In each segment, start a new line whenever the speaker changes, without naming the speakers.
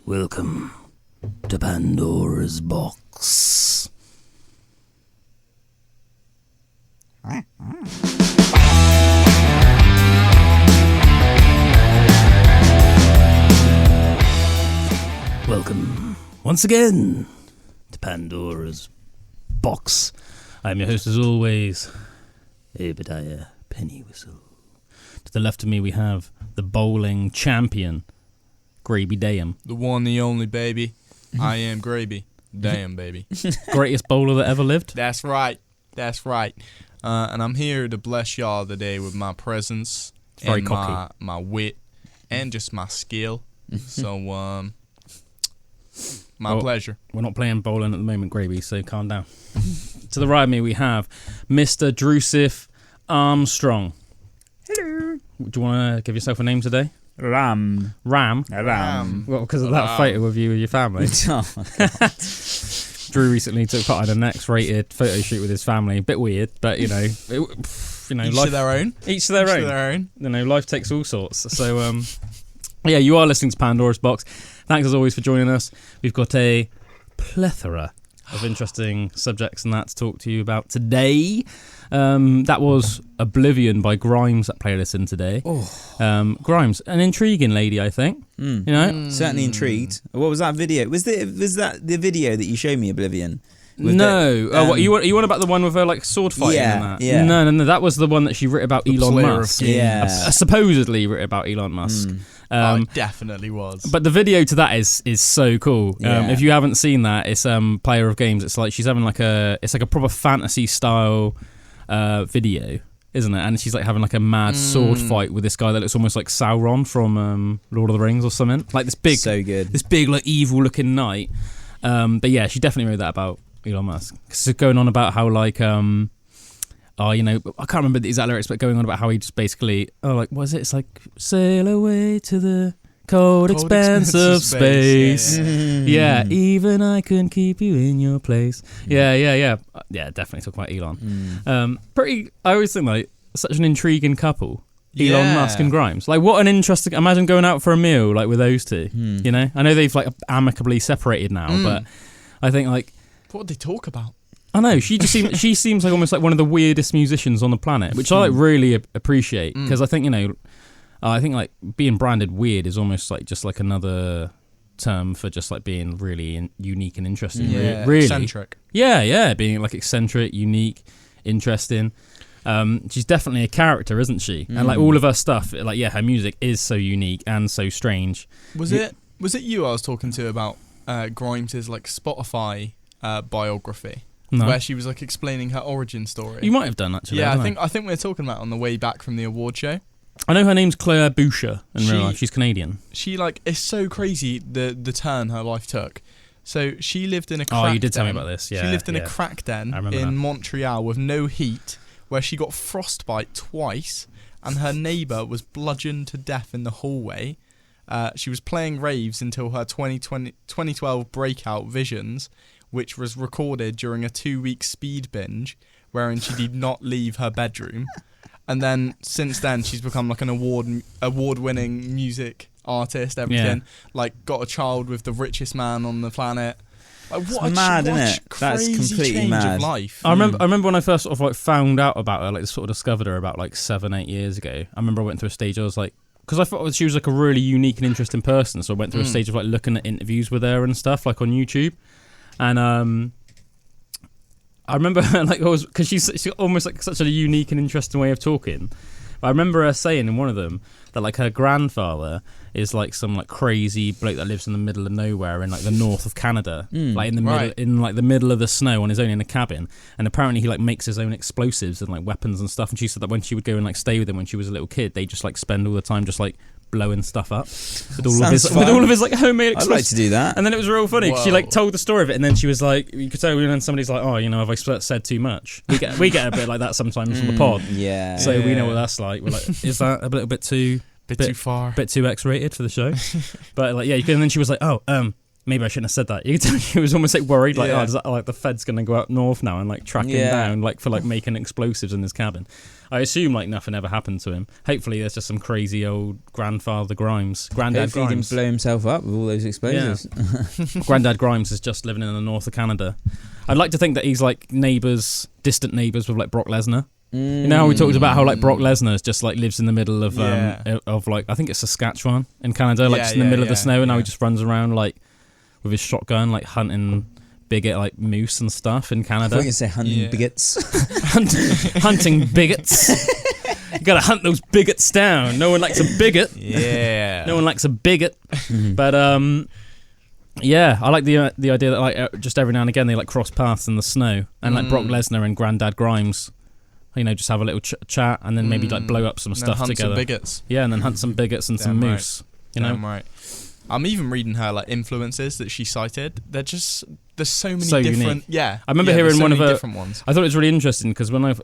Welcome to Pandora's box. Welcome once again to Pandora's box. I'm your host as always, Obadiah Pennywhistle. To the left of me we have the bowling champion, Graby Dayam.
The one, the only, baby. I am Graby. Damn, baby.
Greatest bowler that ever lived.
That's right. That's right. And I'm here to bless y'all today with my presence
Very
and
cocky.
my wit and just my skill. So, my pleasure.
We're not playing bowling at the moment, Graby, so calm down. To the right of me we have Mr. Drusif Armstrong. Hello. Do you want to give yourself a name today?
Ram.
Ram?
Ram.
Well, because of that photo of you and your family.
Oh, God.
Drew recently took part in an X-rated photo shoot with his family. A bit weird, but,
Each
life,
to their own.
Each to their own. Life takes all sorts. So, yeah, you are listening to Pandora's Box. Thanks, as always, for joining us. We've got a plethora of interesting subjects and that to talk to you about today. That was Oblivion by Grimes that played us in today.
Oh.
Grimes, an intriguing lady, I think.
Certainly intrigued. What was that video? Was that the video that you showed me, Oblivion?
No. What, you want about the one with her like sword fighting and that?
Yeah.
No. That was the one that she wrote about Elon Musk.
Yeah.
Supposedly wrote about Elon Musk.
It definitely was.
But the video to that is so cool. If you haven't seen that, it's Player of Games. It's like she's having it's like a proper fantasy style video, isn't it? And she's like having like a mad sword fight with this guy that looks almost like Sauron from Lord of the Rings or something. Like this big,
so good.
This big like evil looking knight. But yeah, she definitely wrote that about Elon Musk. It's going on about how like I can't remember the exact lyrics, but going on about how he just basically, what is it? It's like, sail away to the cold expanse of space. Yeah, even I couldn't keep you in your place. Yeah, definitely talking about Elon. I always think like such an intriguing couple. Elon Musk and Grimes. Like what an interesting, imagine going out for a meal like with those two, I know they've like amicably separated now, but I think like,
what would they talk about?
I know, she seems like almost like one of the weirdest musicians on the planet, which I like really appreciate, because I think, I think like being branded weird is almost like just like another term for just like being really unique and interesting.
Yeah,
really.
Eccentric.
Yeah, being like eccentric, unique, interesting. She's definitely a character, isn't she? And like all of her stuff, like her music is so unique and so strange.
Was it you I was talking to about Grimes' like Spotify biography?
No.
Where she was like explaining her origin story.
You might have done actually.
Yeah, I think we were talking about it on the way back from the award show.
I know her name's Claire Boucher in real life. She's Canadian.
She like, it's so crazy the turn her life took. So she lived in a crack den.
Oh, you did tell me about this. Yeah.
She lived in a crack den in Montreal with no heat, where she got frostbite twice, and her neighbour was bludgeoned to death in the hallway. She was playing raves until her 2012 breakout Visions, which was recorded during a 2-week speed binge, wherein she did not leave her bedroom. And then, since then, she's become like an award-winning music artist, everything. Yeah. Like, got a child with the richest man on the planet. Like, what
mad, isn't it? That's completely
change
mad.
Of life.
I remember when I first sort of like found out about her, like sort of discovered her about like 7-8 years ago. I remember I went through a stage, I was like, because I thought she was like a really unique and interesting person, so I went through a stage of like looking at interviews with her and stuff, like on YouTube. And I remember like because she's almost like such a unique and interesting way of talking. But I remember her saying in one of them that like her grandfather is like some like crazy bloke that lives in the middle of nowhere in like the north of Canada, like in the middle of the snow on his own in a cabin. And apparently he like makes his own explosives and like weapons and stuff. And she said that when she would go and like stay with him when she was a little kid, they just like spend all the time just like blowing stuff up with all of his like homemade explosives.
I'd like to do that.
And then it was real funny. She like told the story of it, and then she was like, you could tell when somebody's like, have I said too much? We get a bit like that sometimes from the pod.
Yeah.
So we know what that's like. We're like, is that a little bit too
too far,
bit too X-rated for the show? But like, and then she was like, maybe I shouldn't have said that. You could tell she was almost like worried, like, oh, is that, like the Fed's gonna go up north now and like track him down, like for like making explosives in his cabin. I assume like nothing ever happened to him. Hopefully, there's just some crazy old Granddad Grimes.
He didn't blow himself up with all those explosives.
Yeah. Granddad Grimes is just living in the north of Canada. I'd like to think that he's like distant neighbours with like Brock Lesnar. You know how we talked about how like Brock Lesnar just like lives in the middle of like I think it's Saskatchewan in Canada, like just in the middle of the snow, and now he just runs around like with his shotgun, like hunting big like moose and stuff in Canada.
I thought you say hunting bigots.
Hunting bigots. You gotta hunt those bigots down. No one likes a bigot.
Yeah.
No one likes a bigot. But yeah, I like the idea that like just every now and again they like cross paths in the snow, and like Brock Lesnar and Granddad Grimes, you know, just have a little chat and then maybe like blow up some stuff
hunt
together.
Some bigots.
Yeah, and then hunt some bigots and some moose. You know,
right. I'm even reading her like influences that she cited. They're just there's so many different. Unique. Yeah,
I remember hearing one of her
different ones.
I thought it was really interesting because when I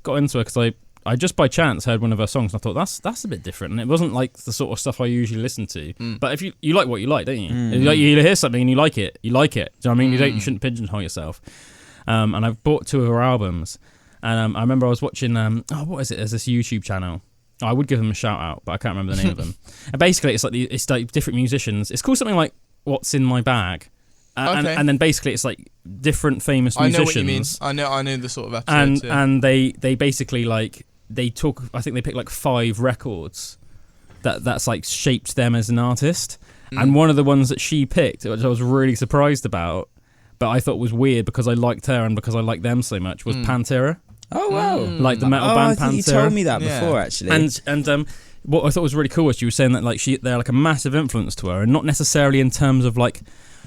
got into it because I just by chance heard one of her songs and I thought that's a bit different, and it wasn't like the sort of stuff I usually listen to. But if you like what you like, don't you? You hear something and you like it. Do you know what I mean? You shouldn't pigeonhole yourself. And I've bought 2 of her albums, and I remember I was watching what is it? There's this YouTube channel. I would give them a shout out, but I can't remember the name of them. And basically, it's like different musicians. It's called something like "What's in My Bag," and then basically it's like different famous musicians.
I know what you mean. I know the sort of episodes.
And they basically like they talk. I think they pick like 5 records that's like shaped them as an artist. And one of the ones that she picked, which I was really surprised about, but I thought was weird because I liked her and because I liked them so much, was Pantera.
Oh wow!
Like the metal band Pantera.
You told me that before, actually.
And what I thought was really cool was you were saying that like they're like a massive influence to her, and not necessarily in terms of like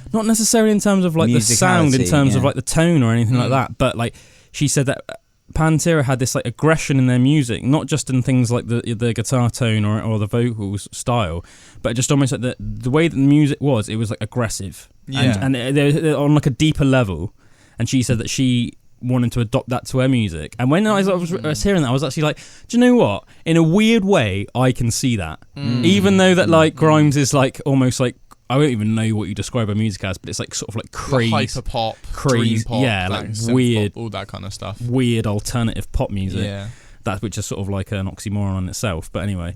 the sound, in terms of like the tone or anything like that. But like she said that Pantera had this like aggression in their music, not just in things like the guitar tone or the vocals style, but just almost like the way that the music was. It was like aggressive, and they're on like a deeper level. And she said that she wanted to adopt that to her music. And when I was hearing that, I was actually like, do you know what? In a weird way, I can see that. Even though that like Grimes is like almost like, I don't even know what you describe her music as, but it's like sort of like crazy,
hyper pop,
crazy,
pop,
yeah, like weird,
pop, all that kind of stuff.
Weird alternative pop music. Yeah, that which is sort of like an oxymoron in itself. But anyway,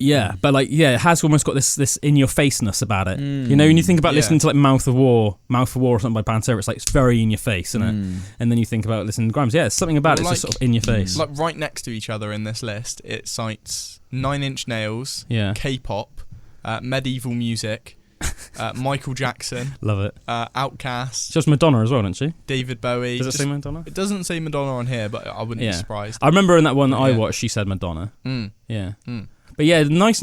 yeah, but like it has almost got this in your faceness about it. You know, when you think about listening to like Mouth of War or something by Pantera, it's like it's very in your face, isn't it? And then you think about listening to Grimes, there's something about it, it's just sort of in your face.
Like right next to each other in this list, it cites 9 Inch Nails, K-pop, medieval music, Michael Jackson,
love it,
Outkast,
just Madonna as well, doesn't she?
David Bowie.
Does it say Madonna?
It doesn't say Madonna on here, but I wouldn't be surprised.
I remember in that one that I watched, she said Madonna. But yeah, nice,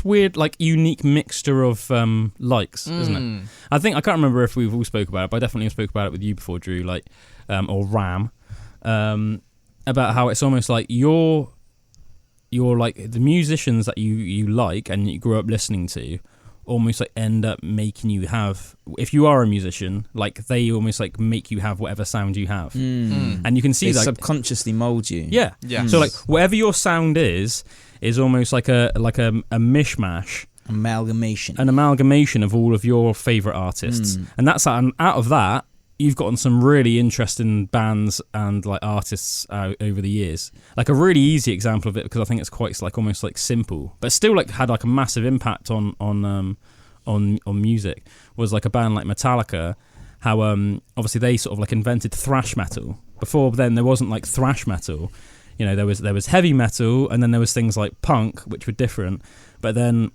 weird, like unique mixture of likes, isn't it? I think I can't remember if we've all spoke about it, but I definitely spoke about it with you before, Drew, like or Ram, about how it's almost like you're like the musicians that you like and you grew up listening to, almost like end up making you have, if you are a musician, like they almost like make you have whatever sound you have, and you can see that
subconsciously mold you.
Yeah. So like whatever your sound is almost like a mishmash, an amalgamation of all of your favorite artists, and that's out of that you've gotten some really interesting bands and like artists over the years. Like a really easy example of it, because I think it's quite like almost like simple, but still like had like a massive impact on music, was like a band like Metallica. How obviously they sort of like invented thrash metal. Before then there wasn't like thrash metal. You know, there was heavy metal, and then there was things like punk, which were different. But then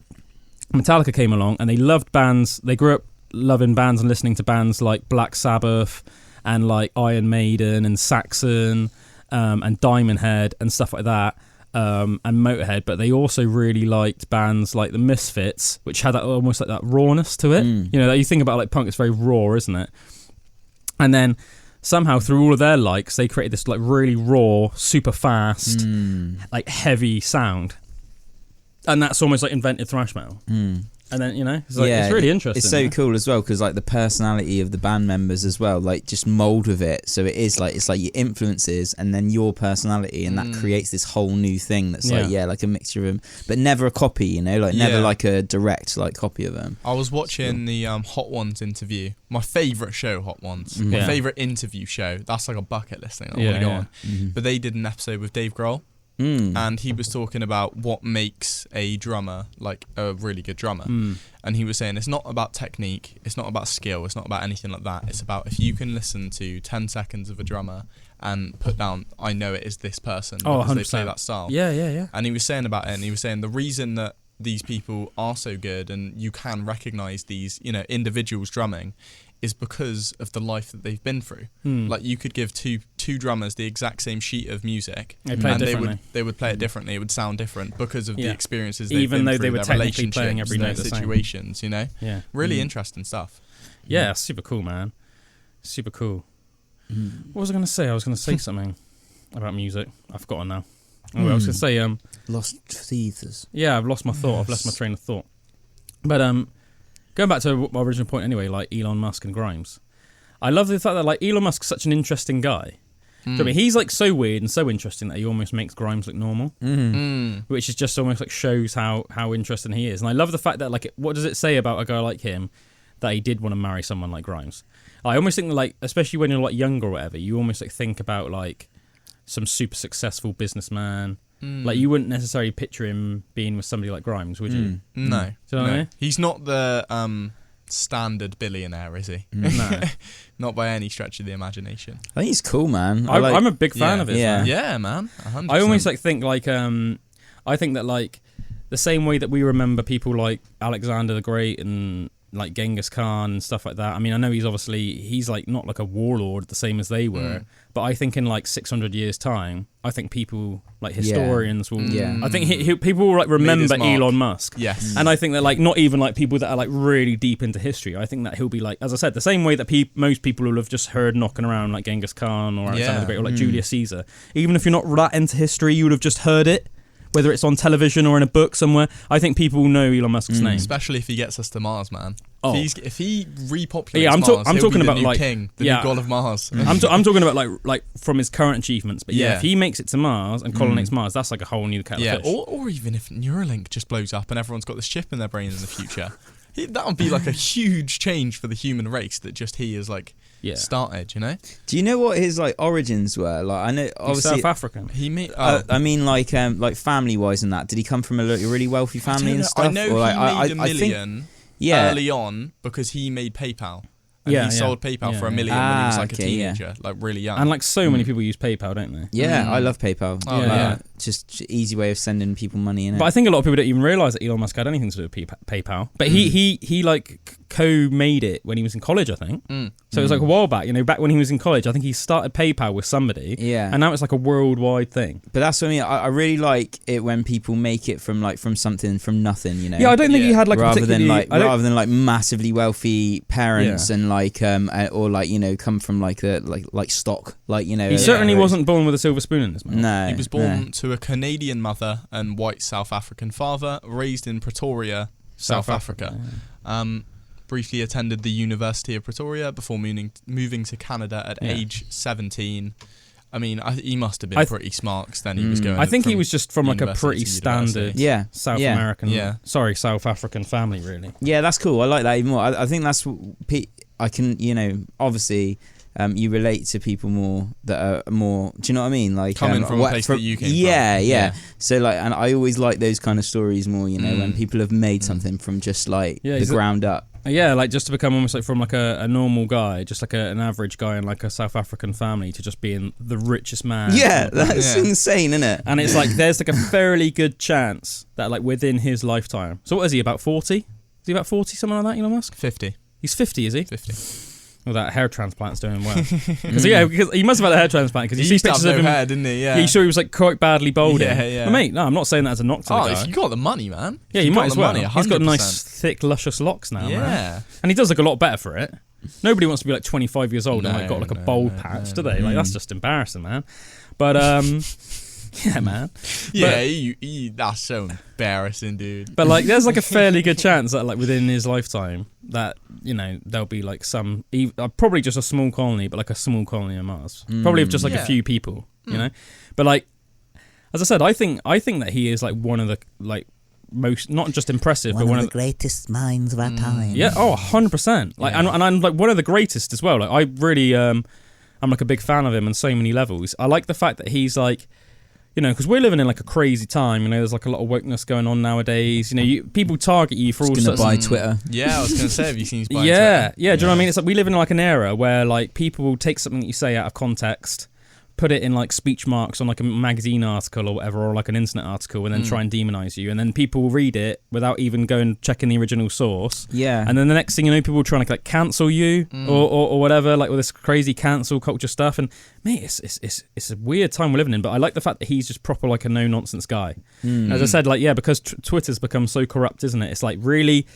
Metallica came along, and they loved bands. They grew up loving bands and listening to bands like Black Sabbath and like Iron Maiden and Saxon and Diamond Head and stuff like that, and Motorhead. But they also really liked bands like the Misfits, which had that almost like that rawness to it. You know, that you think about like punk, it's very raw, isn't it? And then somehow through all of their likes, they created this like really raw, super fast, like heavy sound, and that's almost like invented thrash metal. And then, it's like, it's really interesting.
It's so cool as well because like the personality of the band members as well, like just mold with it. So it's like your influences and then your personality, and that creates this whole new thing that's like a mixture of them, but never a copy. Never like a direct like copy of them.
I was watching the Hot Ones interview. My favourite show, Hot Ones. My favourite interview show. That's like a bucket list thing. I want to go on. But they did an episode with Dave Grohl. And he was talking about what makes a drummer like a really good drummer. And he was saying it's not about technique, it's not about skill, it's not about anything like that. It's about if you can listen to 10 seconds of a drummer and put down, I know it is this person because 100%. They play that style.
Yeah.
And he was saying about it, and he was saying the reason that these people are so good and you can recognise these, individuals drumming is because of the life that they've been through. Like you could give two drummers the exact same sheet of music,
they play it differently.
They would play it differently. It would sound different because of the experiences they've
even
been
though
through,
they were
their
technically playing every note
their
the
situations.
Yeah,
really interesting stuff.
Yeah, super cool, man. Super cool. What was I going to say? I was going to say something about music. I've forgotten now. I was going to say
Lost Thieves.
Yeah, I've lost my thought. I've lost my train of thought. But going back to my original point anyway, like Elon Musk and Grimes. I love the fact that like Elon Musk's such an interesting guy. Do you know what I mean? He's like so weird and so interesting that he almost makes Grimes look normal, which is just almost like shows how interesting he is. And I love the fact that like, what does it say about a guy like him that he did want to marry someone like Grimes? I almost think that like, especially when you're like younger or whatever, you almost like think about like some super successful businessman. Like you wouldn't necessarily picture him being with somebody like Grimes, would you?
No,
Do you know what I mean?
He's not the standard billionaire, is he?
No.
Not by any stretch of the imagination.
I think he's cool, man.
I'm a big fan of it.
Yeah, man. 100%.
I almost like think like I think that like the same way that we remember people like Alexander the Great and like Genghis Khan and stuff like that. I mean, I know he's like not like a warlord the same as they were, but I think in like 600 years time, I think people like historians will. I think people will like remember Elon Musk.
Yes,
and I think that like not even like people that are like really deep into history. I think that he'll be like, as I said, the same way that most people will have just heard knocking around like Genghis Khan or Alexander the Great or like Julius Caesar. Even if you're not that into history, you would have just heard it. Whether it's on television or in a book somewhere, I think people will know Elon Musk's name.
Especially if he gets us to Mars, man.
Oh.
If he repopulates
I'm
Mars,
talking
he'll be
about
the new
like
king, the new god of Mars.
I'm talking about like from his current achievements. But if he makes it to Mars and colonizates Mars, that's like a whole new kettle of fish.
Or even if Neuralink just blows up and everyone's got this chip in their brain in the future, that would be like a huge change for the human race that just he is like started.
Do you know what his like origins were? Like I know obviously
South African.
He made.
I mean like family wise and that. Did he come from a really wealthy family and stuff?
I know he made a million early on because he made PayPal. And he sold PayPal for $1 million when he was like a teenager, like really young.
And like so many people use PayPal, don't they?
Yeah, I love PayPal. Just easy way of sending people money in it.
But I think a lot of people don't even realise that Elon Musk had anything to do with PayPal. But he like co-made it when he was in college, I think. So it was like a while back, back when he was in college. I think he started PayPal with somebody. Yeah. And now it's like a worldwide thing.
But that's what I mean. I really like it when people make it from something from nothing,
Yeah, I don't think he had like
rather than like massively wealthy parents and like or like come from like stock, like
He certainly wasn't born with a silver spoon in his mouth.
No,
he was born to a Canadian mother and white South African father, raised in Pretoria, South Africa. Briefly attended the University of Pretoria before moving to Canada at age 17. I mean, he must have been pretty smart because then he was going.
I think he was just from like a pretty standard South American, South African family, really.
Yeah, that's cool. I like that even more. I think that's I can, obviously. You relate to people more that are more. Do you know what I mean? Like
coming from a place that you came from.
Yeah. So like, and I always like those kind of stories more. When people have made something from just like the ground up.
Yeah, like just to become almost like from like a normal guy, just like an average guy in like a South African family, to just being the richest man.
Yeah, that's insane, isn't it?
And it's like there's like a fairly good chance that like within his lifetime. So what is he, about 40? Is he about 40, something like that, Elon Musk?
50.
He's 50, is he?
50.
Well, that hair transplant's doing well. Because he must have had a hair transplant because you see pictures of him.
Hair, didn't he? Yeah.
You saw he was like quite badly balding.
Yeah.
Well, mate, no, I'm not saying that as a knock to the guy.
If you got the money, man.
Yeah, you might as well. He's got nice, thick, luscious locks now, man. And he does look a lot better for it. Nobody wants to be like 25 years old and like got like a bald patch, do they? Like that's just embarrassing, man. But Yeah, man.
Yeah, that's so embarrassing, dude.
But like, there's like a fairly good chance that like within his lifetime that there'll be like probably just a small colony, but like a small colony on Mars, probably of just like a few people, you know. But like, as I said, I think that he is like one of the like most, not just impressive, but one of the
greatest minds of our time.
Yeah, 100%. Like, and I'm like one of the greatest as well. Like, I really, I'm like a big fan of him on so many levels. I like the fact that he's like, because we're living in like a crazy time. There's like a lot of wokeness going on nowadays. People target you for all sorts.
Buy Twitter.
Yeah, I was gonna say, have you seen his buy
Twitter? Yeah. Do you know what I mean? It's like we live in like an era where like people will take something that you say out of context, put it in like speech marks on like a magazine article or whatever, or like an internet article, and then try and demonize you, and then people will read it without even going checking the original source.
Yeah.
And then the next thing you know, people are trying to like cancel you or whatever, like with this crazy cancel culture stuff. And mate, it's a weird time we're living in. But I like the fact that he's just proper like a no nonsense guy. As I said, like because Twitter's become so corrupt, isn't it? It's like really,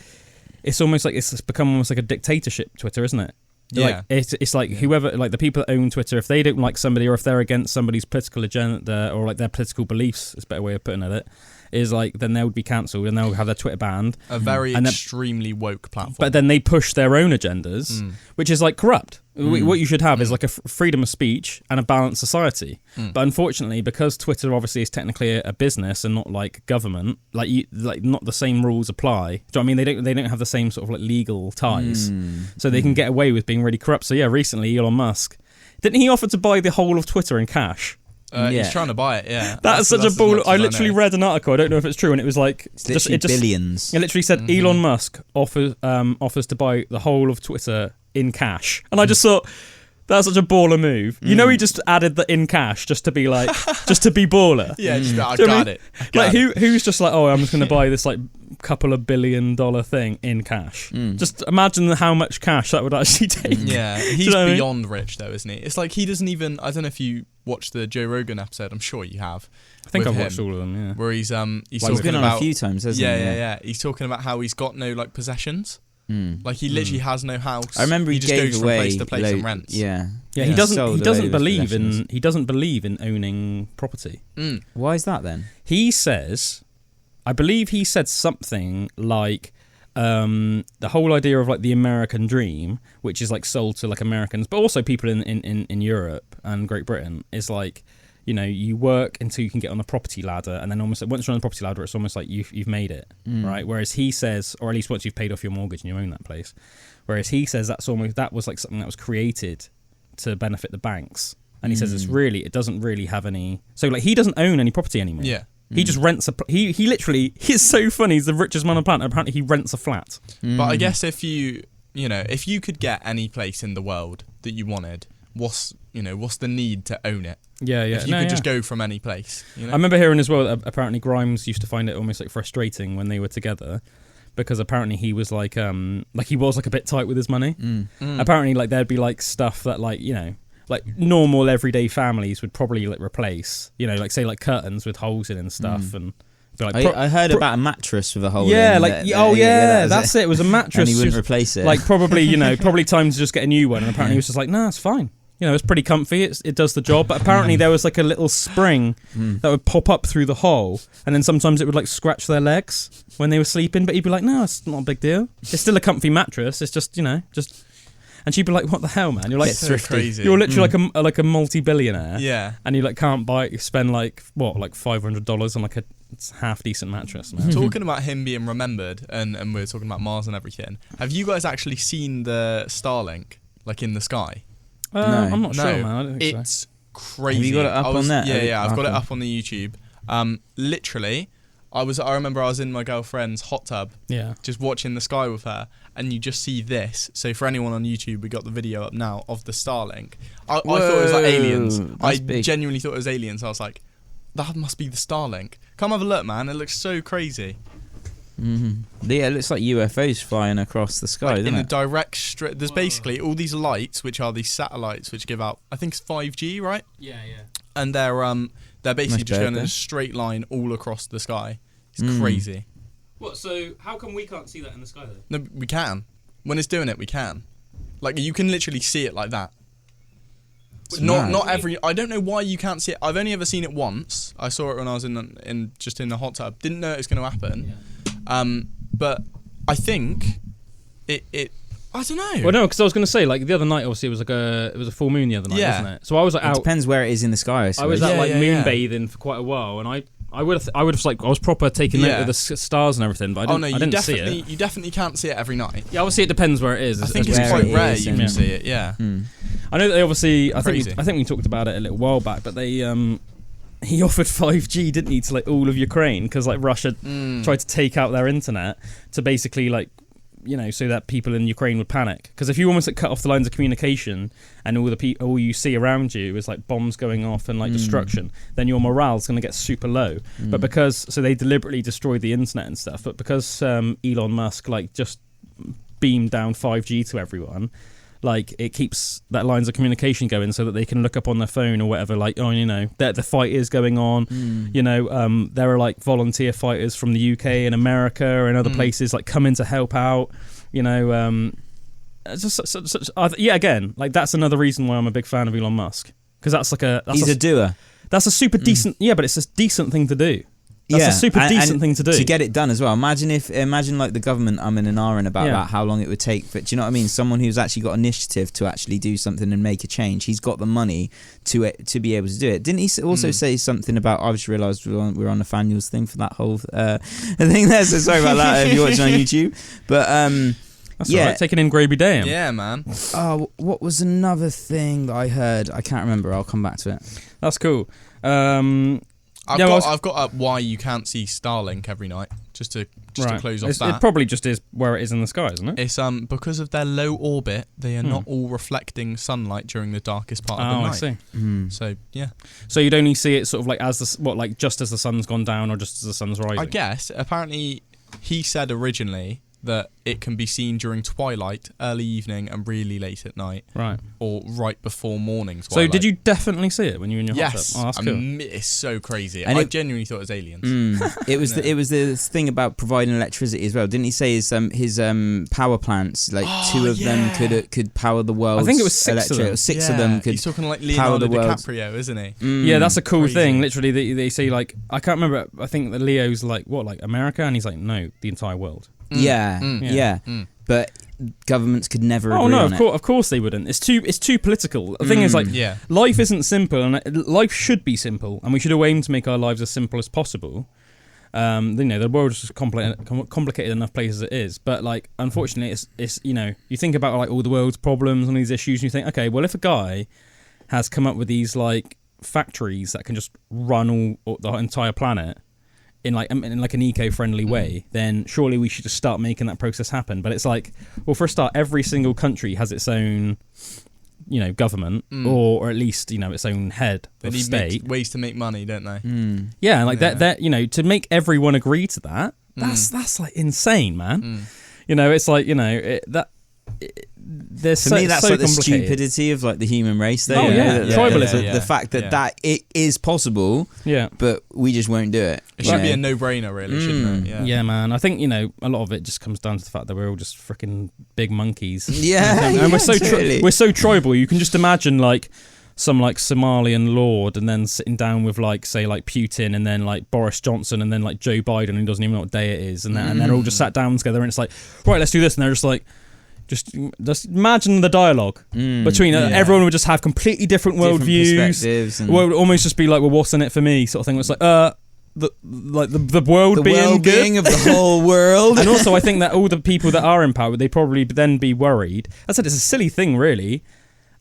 it's almost like it's become almost like a dictatorship. Twitter, isn't it?
Yeah,
like, it's like whoever, like the people that own Twitter, if they don't like somebody or if they're against somebody's political agenda or like their political beliefs, is a better way of putting it, is like then they would be cancelled and they'll have their Twitter banned.
A very extremely woke platform.
But then they push their own agendas, which is like corrupt. What you should have is like a freedom of speech and a balanced society. But unfortunately, because Twitter obviously is technically a business and not like government, like not the same rules apply. Do you know what I mean? They don't have the same sort of like legal ties, so they can get away with being really corrupt. So yeah, recently Elon Musk, didn't he offer to buy the whole of Twitter in cash?
He's trying to buy it, yeah.
That's such a ball. I literally read an article, I don't know if it's true, and it was like
it billions.
It literally said Elon Musk offers to buy the whole of Twitter in cash. And I just thought, that's such a baller move. He just added the in cash just to be like, just to be baller.
Yeah, I got it.
Who's just like, I'm just going to buy this like couple of $1 billion thing in cash. Just imagine how much cash that would actually take.
Yeah, he's beyond rich though, isn't he? It's like he doesn't even, I don't know if you watched the Joe Rogan episode, I'm sure you have.
I think I've watched all of them, yeah.
Where he's talking
been on
about
a few times, hasn't he?
Yeah. He's talking about how he's got no like possessions. Like he literally has no house.
I remember he
just
gave
goes
away
from place to place and rents.
Yeah.
He doesn't believe in owning property.
Why is that then?
He says, I believe he said something like the whole idea of like the American dream, which is like sold to like Americans, but also people in Europe and Great Britain, is like, you work until you can get on the property ladder, and then almost once you're on the property ladder, it's almost like you've made it, right? Whereas he says, or at least once you've paid off your mortgage and you own that place, whereas he says that was like something that was created to benefit the banks, and he says it doesn't really have any. So like he doesn't own any property anymore.
Yeah.
He just rents he literally, he's so funny. He's the richest man on the planet. Apparently, he rents a flat.
But I guess if you could get any place in the world that you wanted, what's the need to own it?
Yeah.
If you could just go from any place.
I remember hearing as well that apparently Grimes used to find it almost like frustrating when they were together, because apparently he was like he was like a bit tight with his money. Apparently, like there'd be like stuff that like like normal everyday families would probably like replace, like say like curtains with holes in and stuff, and like
I heard about a mattress with a hole in.
That's it. It was a mattress,
and he wouldn't replace it.
Like probably probably time to just get a new one. And apparently he was just like, nah, it's fine. It's pretty comfy. It does the job. But apparently there was like a little spring that would pop up through the hole, and then sometimes it would like scratch their legs when they were sleeping. But he'd be like, no, it's not a big deal. It's still a comfy mattress. It's just just. And she'd be like, "What the hell, man? You're like
so crazy.
You're literally like a multi-billionaire,
yeah.
And you like can't spend like $500 on like a half decent mattress, man."
Talking about him being remembered, and we're talking about Mars and everything. Have you guys actually seen the Starlink like in the sky?
No. I'm not sure, man. I don't think
it's crazy.
Have you got it up on there?
Yeah. I've got it up on the YouTube. Literally, I remember I was in my girlfriend's hot tub, just watching the sky with her, and you just see this. So for anyone on YouTube, we got the video up now of the Starlink. I thought it was like aliens. I genuinely thought it was aliens. I was like, that must be the Starlink. Come have a look, man. It looks so crazy.
Yeah, it looks like UFOs flying across the sky, doesn't it?
In a direct straight. There's basically all these lights, which are these satellites, which give out, I think it's 5G, right?
Yeah.
And they're basically just going in a straight line all across the sky. It's crazy.
What? So how come we can't see that in the sky though?
No, we can. When it's doing it, we can. Like you can literally see it like that. Not every. I don't know why you can't see it. I've only ever seen it once. I saw it when I was in the hot tub. Didn't know it was going to happen. Yeah. But I think it. I don't know.
Well, no, because I was going to say, like, the other night, obviously, it was a full moon the other night, wasn't it? So I was like,
out. It depends where it is in the sky.
I was out moonbathing for quite a while, and I would have like, I was proper taking note of the stars and everything, but I didn't see it.
You definitely can't see it every night.
Yeah, obviously it depends where it is.
I think it's quite rare you can see it. Yeah.
I know they obviously. I think we talked about it a little while back, but they he offered 5G, didn't he, to like all of Ukraine because like Russia tried to take out their internet to basically like, you know, so that people in Ukraine would panic. Because if you almost like cut off the lines of communication and all you see around you is like bombs going off and like destruction, then your morale's going to get super low. But so they deliberately destroyed the internet and stuff. But because Elon Musk like just beamed down 5G to everyone, like it keeps that lines of communication going so that they can look up on their phone or whatever, like, oh, you know, that the fight is going on. You know, there are like volunteer fighters from the UK and America and other places like coming to help out, you know. Again, like that's another reason why I'm a big fan of Elon Musk, because he's
a doer.
That's a super decent, but it's a decent thing to do. That's a super decent thing to do.
To get it done as well. Imagine like the government umming and ahhing about how long it would take. But do you know what I mean? Someone who's actually got initiative to actually do something and make a change. He's got the money to be able to do it. Didn't he also say something about? I just realised we're on Nathaniel's thing for that whole thing there. So sorry about that if you're watching on YouTube. But
that's all right. Taking in Gravy Day.
Yeah, man.
Oh, what was another thing that I heard? I can't remember. I'll come back to it.
That's cool.
I've got why you can't see Starlink every night, just to close off that.
It probably just is where it is in the sky, isn't it?
It's because of their low orbit, they are not all reflecting sunlight during the darkest part of the night.
I see.
So yeah.
So you'd only see it sort of like just as the sun's gone down or just as the sun's rising?
I guess. Apparently, he said originally that it can be seen during twilight, early evening, and really late at night. Right. Or right before morning twilight.
So did you definitely see it when you were in your hot tub? Oh, that's cool.
It's so crazy. And I genuinely thought it was aliens.
It was the thing about providing electricity as well. Didn't he say his power plants, like two of them could power the world?
I think it was six of them.
Six of them could.
He's talking like Leonardo DiCaprio, isn't he?
Yeah, that's a cool thing. Literally, they say like, I can't remember. I think that Leo's like America, and he's like, no, the entire world. But governments could never agree on it. Of course they wouldn't. It's too political. The thing is, like, life isn't simple, and life should be simple, and we should aim to make our lives as simple as possible. You know, the world is complicated enough place as it is, but like, unfortunately, it's you know, you think about like all the world's problems and these issues, and you think, okay, well, if a guy has come up with these like factories that can just run the entire planet in an eco-friendly way, then surely we should just start making that process happen. But it's like, well, for a start, every single country has its own, you know, government, or at least, you know, its own head of state.
Ways to make money, don't they?
Yeah, and like that, you know, to make everyone agree to that, that's like insane, man. You know, it's like, you know,
for me, that's like the stupidity of like the human race. There, tribalism. The fact that it is possible, but we just won't do it.
It should be a no-brainer, really, shouldn't it?
Yeah, man. I think, you know, a lot of it just comes down to the fact that we're all just freaking big monkeys.
And
we're so tribal. You can just imagine like some like Somalian lord, and then sitting down with like, say, like Putin, and then like Boris Johnson, and then like Joe Biden, who doesn't even know what day it is, and they're all just sat down together, and it's like, right, let's do this, and they're just like. Just imagine the dialogue between everyone would just have completely different worldviews. Well, it would almost just be like, well, what's in it for me, sort of thing. It's like the world being
of the whole world.
And also, I think that all the people that are in power, they probably then be worried. I said it's a silly thing, really.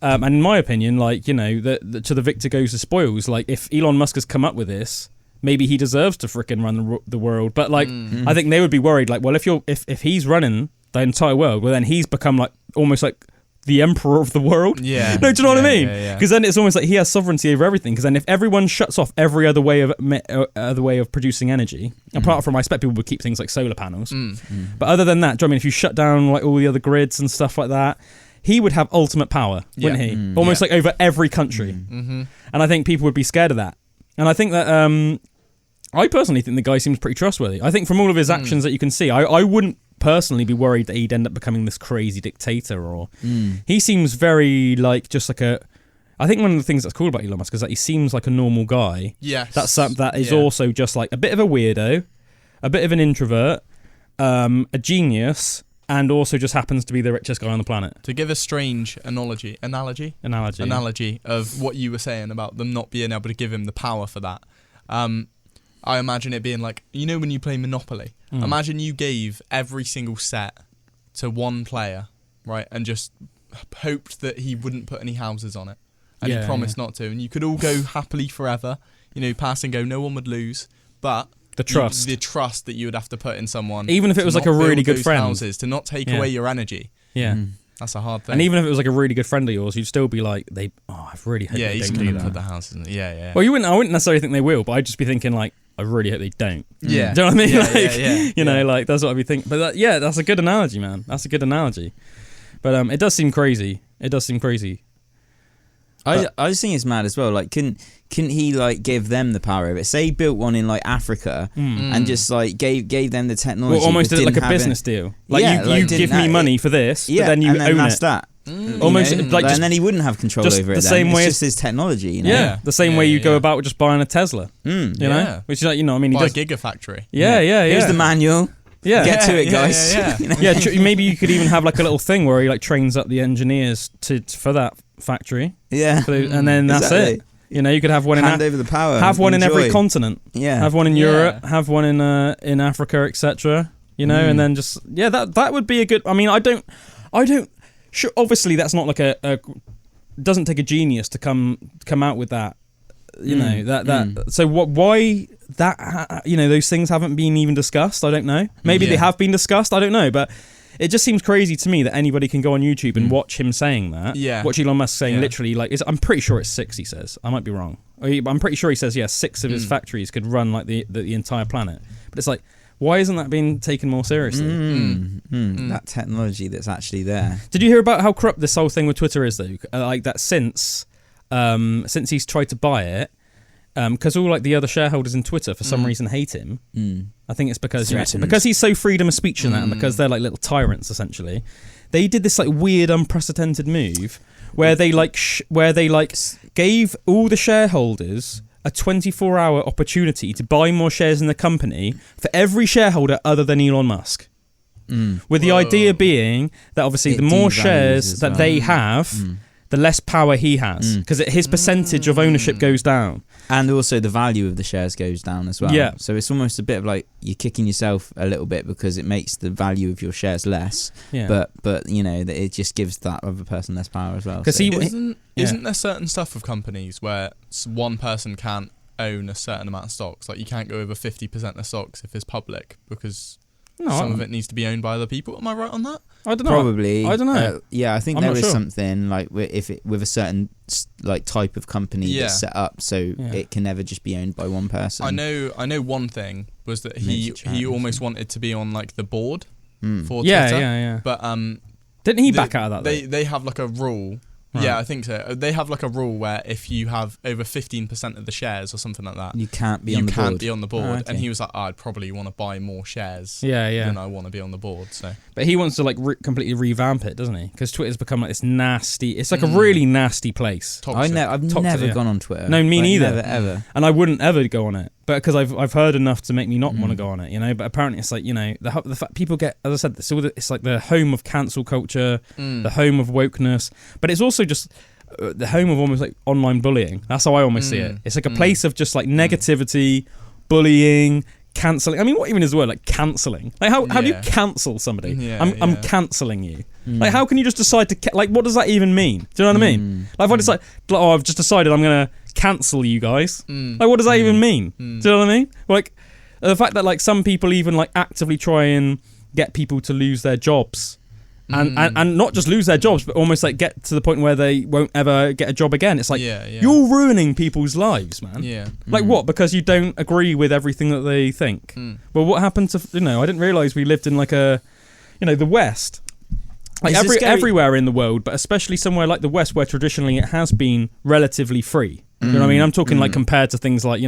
And in my opinion, like, you know, to the victor goes the spoils. Like, if Elon Musk has come up with this, maybe he deserves to frickin' run the world. But like, I think they would be worried. Like, well, if he's running the entire world, well, then he's become like almost like the emperor of the world.
Yeah.
No, do you know what I mean? Because then it's almost like he has sovereignty over everything. Because then if everyone shuts off every other way of producing energy, apart from, I expect people would keep things like solar panels. But other than that, do you know what I mean? If you shut down like all the other grids and stuff like that, he would have ultimate power, wouldn't he? Almost like over every country. And I think people would be scared of that. And I think that I personally think the guy seems pretty trustworthy. I think from all of his actions that you can see, I wouldn't personally be worried that he'd end up becoming this crazy dictator, or he seems very like just like I think one of the things that's cool about Elon Musk is that he seems like a normal guy.
Yes.
That is also just like a bit of a weirdo, a bit of an introvert, a genius, and also just happens to be the richest guy on the planet.
To give a strange analogy of what you were saying about them not being able to give him the power for that. I imagine it being like, you know when you play Monopoly? Imagine you gave every single set to one player, right? And just hoped that he wouldn't put any houses on it. And he promised not to. And you could all go happily forever, pass and go, no one would lose. But the trust that you would have to put in someone,
even if it was like a really good friend,
houses, to not take away your energy. That's a hard thing.
And even if it was like a really good friend of yours, you'd still be like, I really hope they
he's
don't
going
do
to put
that.
the houses in. Yeah.
Well, I wouldn't necessarily think they will, but I'd just be thinking like, I really hope they don't.
Yeah.
Do you know what I mean?
Yeah.
Like that's what I'd be thinking. But that's a good analogy, man. That's a good analogy. But it does seem crazy.
I just think it's mad as well. Like, couldn't he like give them the power of it? Say he built one in like Africa and just like gave them the technology.
Well, almost did it like a business deal. Like you give me money for this, but then you own it.
That.
Almost like
and then he wouldn't have control over it.
The same way,
it's just his technology.
Yeah, the same way you go about just buying a Tesla. You know, which is like, I mean, he does
a Gigafactory.
Yeah.
Here's the manual.
Yeah,
get to it, guys.
Maybe you could even have like a little thing where he like trains up the engineers for that factory.
Yeah,
and then that's it. You could have one
hand over the power.
Have one in every continent.
Yeah,
have one in Europe. Have one in Africa, etc. And then just that would be a good. I mean, I don't. Sure, obviously that's not like a doesn't take a genius to come out with that. So why that those things haven't been even discussed? I don't know. Maybe they have been discussed. I don't know, but it just seems crazy to me that anybody can go on YouTube and watch him saying that. Yeah. Watch Elon Musk saying literally like I'm pretty sure it's 6. He says, I might be wrong. I'm pretty sure he says 6 of his factories could run like the entire planet. But it's like, why isn't that being taken more seriously?
That technology that's actually there.
Did you hear about how corrupt this whole thing with Twitter is though? Like that since he's tried to buy it, because all like the other shareholders in Twitter for some reason hate him. I think it's because he's so freedom of speech and that, and because they're like little tyrants essentially. They did this like weird, unprecedented move where they gave all the shareholders a 24-hour opportunity to buy more shares in the company for every shareholder other than Elon Musk. With the idea being that obviously the more shares that they have, the less power he has, because his percentage of ownership goes down.
And also the value of the shares goes down as well. Yeah. So it's almost a bit of like you're kicking yourself a little bit because it makes the value of your shares less. Yeah. But it just gives that other person less power as well.
Because isn't there certain stuff of companies where one person can't own a certain amount of stocks? Like you can't go over 50% of stocks if it's public because some of it needs to be owned by other people. Am I right on that?
I don't know.
Probably.
I don't know.
I think there is something like with a certain like type of company that's set up so it can never just be owned by one person.
I know one thing was that he almost wanted to be on like the board for Twitter.
Yeah.
But
didn't he back out of that?
They have like a rule. Right. Yeah, I think so. They have like a rule where if you have over 15% of the shares or something like that,
you can't be on the board.
Oh, okay. And he was like, I'd probably want to buy more shares than I want to be on the board. So,
but he wants to like completely revamp it, doesn't he? Because Twitter's become like this nasty. It's like a really nasty place.
Toxic. I've never gone on Twitter.
No, me neither.
Never ever.
And I wouldn't ever go on it. But because I've heard enough to make me not want to go on it, But apparently it's like the fact people get, as I said, it's like the home of cancel culture, the home of wokeness, but it's also just the home of almost like online bullying. That's how I almost see it. It's like a place of just like negativity, bullying, cancelling. I mean, what even is the word like cancelling? Like how do you cancel somebody? I'm cancelling you. Like how can you just decide to like what does that even mean? Do you know what I mean? Like if I decide, I've just decided I'm gonna cancel you guys. Like what does that even mean? Do you know what I mean? Like the fact that like some people even like actively try and get people to lose their jobs. And not just lose their jobs, but almost like get to the point where they won't ever get a job again. It's like you're ruining people's lives, man. Yeah. Like what? Because you don't agree with everything that they think. Well, what happened to I didn't realise we lived in like a, the West. Like everywhere in the world, but especially somewhere like the West, where traditionally it has been relatively free. You know what I mean? I'm talking like compared to things like,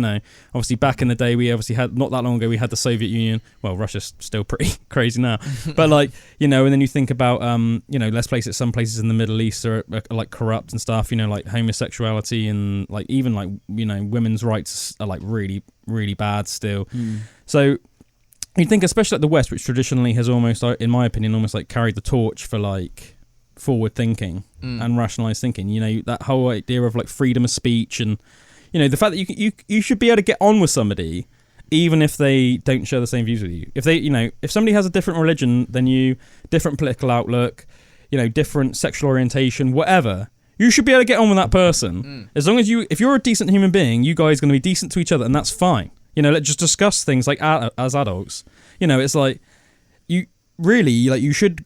obviously back in the day, we obviously had, not that long ago, we had the Soviet Union. Well, Russia's still pretty crazy now. But like, and then you think about, let's place it, some places in the Middle East are like corrupt and stuff, like homosexuality and like even like, women's rights are like really, really bad still. So you'd think, especially like the West, which traditionally has almost, in my opinion, almost like carried the torch for like forward thinking and rationalized thinking, that whole idea of like freedom of speech and the fact that you should be able to get on with somebody even if they don't share the same views with you. If they if somebody has a different religion than you, different political outlook, different sexual orientation, whatever, you should be able to get on with that person. As long as if you're a decent human being, you guys are going to be decent to each other, and that's fine. Let's just discuss things like as adults. It's like you really like you should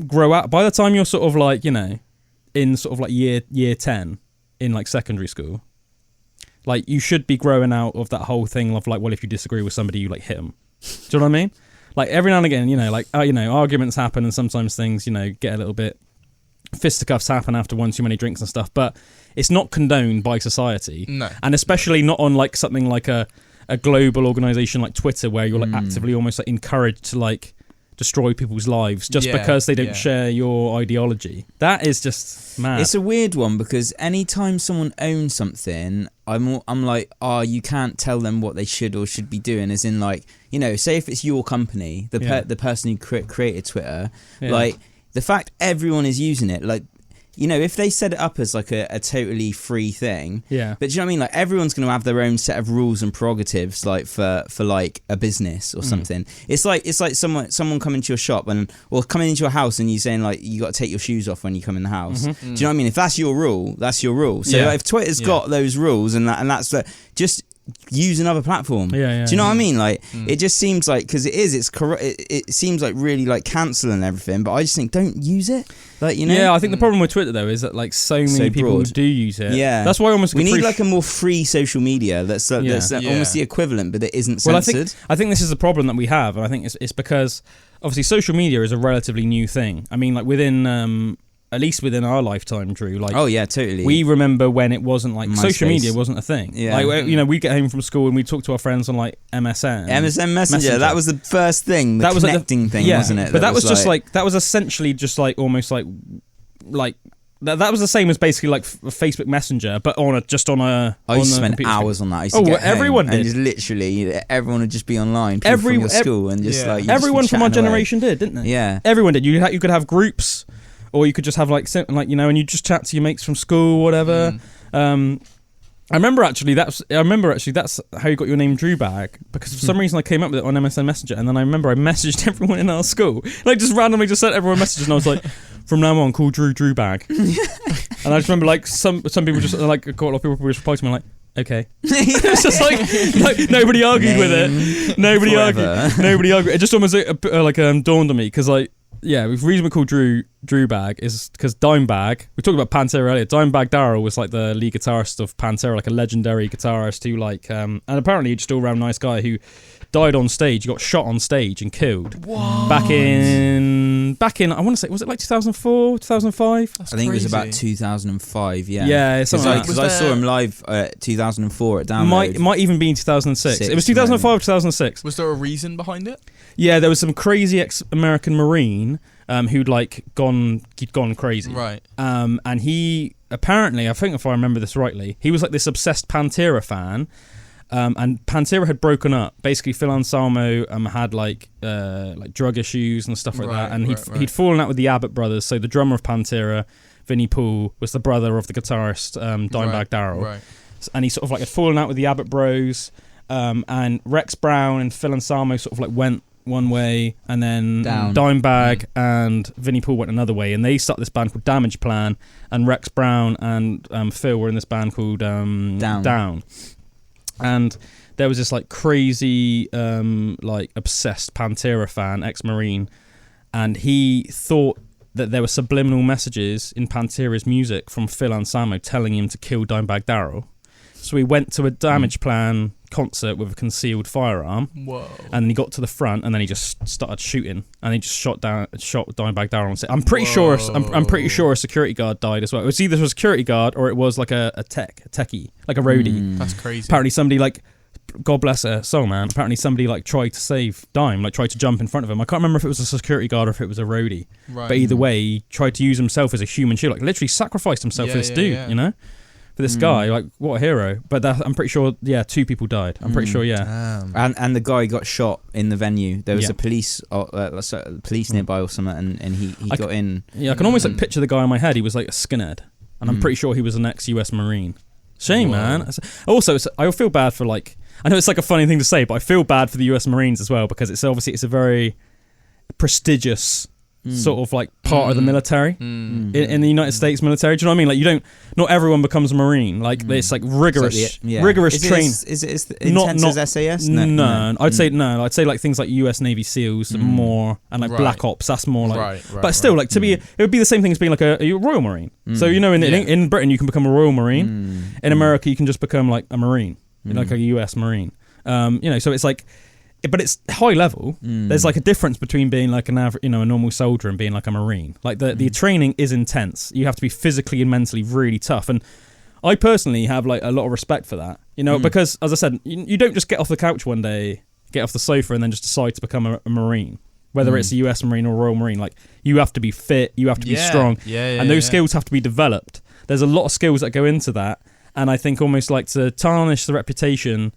grow out by the time you're sort of like in sort of like year 10 in like secondary school, like you should be growing out of that whole thing of like, well, if you disagree with somebody, you like hit them. Do you know what I mean? Like every now and again, arguments happen and sometimes things get a little bit, fisticuffs happen after one too many drinks and stuff, but it's not condoned by society. No. And especially not on like something like a global organization like Twitter, where you're like actively almost like encouraged to like destroy people's lives just because they don't share your ideology. That is just mad.
It's a weird one because anytime someone owns something, I'm like, you can't tell them what they should or should be doing. As in, like, say if it's your company, the person who created Twitter, like the fact everyone is using it, like. If they set it up as like a totally free thing, but do you know what I mean? Like everyone's going to have their own set of rules and prerogatives, like for like a business or something. It's like someone coming to your shop or coming into your house and you saying like you got to take your shoes off when you come in the house. Do you know what I mean? If that's your rule, that's your rule. So if Twitter's got those rules and that's just use another platform. Do you know what I mean? Like it just seems like, because it seems like really like cancelling everything, but I just think don't use it. Like
I think the problem with Twitter though is that like so many people do use it. That's why we need like a more free social media that's almost the equivalent, but it isn't censored. I think this is the problem that we have, and I think it's because obviously social media is a relatively new thing. I mean, like within at least within our lifetime, Drew. Like,
oh yeah, totally.
We remember when it wasn't like social media wasn't a thing. Yeah. Like, we'd get home from school and we'd talk to our friends on like MSN.
MSN Messenger. That was the first thing. That was connecting thing, wasn't it?
But that was just like that was essentially just like almost like that was the same as basically like Facebook Messenger, but on a.
I used to spend hours on that. I used to get
everyone
home
did.
And literally, everyone would just be online from your school and just like
everyone from our generation did, didn't they?
Yeah,
everyone did. You could have groups. Or you could just have and you just chat to your mates from school, or whatever. I remember actually that's how you got your name Dimebag, because for some reason I came up with it on MSN Messenger, and then I remember I messaged everyone in our school, like just randomly just sent everyone messages, and I was like, from now on, call Drew Dimebag. And I just remember like some people just like a lot of people just replied to me like, okay. It's just like nobody argued with it. Nobody argued. It just almost dawned on me, because like. Yeah, the reason we call Drew Dimebag is because Dimebag, we talked about Pantera earlier, Dimebag Darrell was like the lead guitarist of Pantera, like a legendary guitarist who like, and apparently just all around nice guy who died on stage. He got shot on stage and killed.
What?
Back in I want to say, was it like 2004, 2005?
I think it was about 2005, yeah.
Yeah, something like that.
Because I saw him live 2004 at Download.
It might even be 2006. It was 2005 or 2006.
Was there a reason behind it?
Yeah, there was some crazy ex-American Marine who'd gone crazy.
Right.
And he apparently, I think if I remember this rightly, he was like this obsessed Pantera fan. And Pantera had broken up. Basically, Phil Anselmo had like drug issues and stuff like that, and he'd fallen out with the Abbott brothers. So the drummer of Pantera, Vinnie Paul, was the brother of the guitarist Dimebag Darrell, right. And he sort of like had fallen out with the Abbott bros, and Rex Brown and Phil Anselmo sort of like went one way, and then Dimebag and Vinnie Paul went another way, and they started this band called Damage Plan, and Rex Brown and Phil were in this band called Down. And there was this like crazy like obsessed Pantera fan, ex-Marine, and he thought that there were subliminal messages in Pantera's music from Phil Anselmo telling him to kill Dimebag Darrell. So he went to a Damage Plan concert with a concealed firearm.
Whoa.
And he got to the front, and then he just started shooting, and he just shot Dimebag Darrell on set. I'm pretty sure a security guard died as well. It was either a security guard or it was like a techie, like a roadie.
That's crazy.
Apparently somebody like, God bless her soul, man. Apparently somebody like tried to save Dime, like tried to jump in front of him. I can't remember if it was a security guard or if it was a roadie.
Right.
But either way, he tried to use himself as a human shield, like literally sacrificed himself for this dude, you know? For this guy, like, what a hero. But I'm pretty sure, 2 people died. I'm pretty sure,
And the guy got shot in the venue. There was a police nearby or something, and he got in.
Yeah, I can almost like picture the guy in my head. He was like a skinhead. And I'm pretty sure he was an ex-US Marine. Shame, man. Also, I feel bad for like, I know it's like a funny thing to say, but I feel bad for the US Marines as well, because it's a very prestigious sort of like part of the military in the United States military. Do you know what I mean? Like not everyone becomes a Marine. Like it's like rigorous training.
Is it as intense as SAS?
No. I'd say no. I'd say like things like US Navy SEALs more, and like Black Ops. That's more like. But still, like it would be the same thing as being like a Royal Marine. So you know, in Britain you can become a Royal Marine. In America you can just become like a Marine, like a US Marine. You know, so it's like. But it's high level. There's like a difference between being like a normal soldier and being like a Marine. Like the training is intense. You have to be physically and mentally really tough. And I personally have like a lot of respect for that, you know, because as I said, you don't just get off the couch one day, get off the sofa and then just decide to become a Marine, whether it's a US Marine or a Royal Marine. Like you have to be fit, you have to be strong, and those skills have to be developed. There's a lot of skills that go into that. And I think almost like to tarnish the reputation,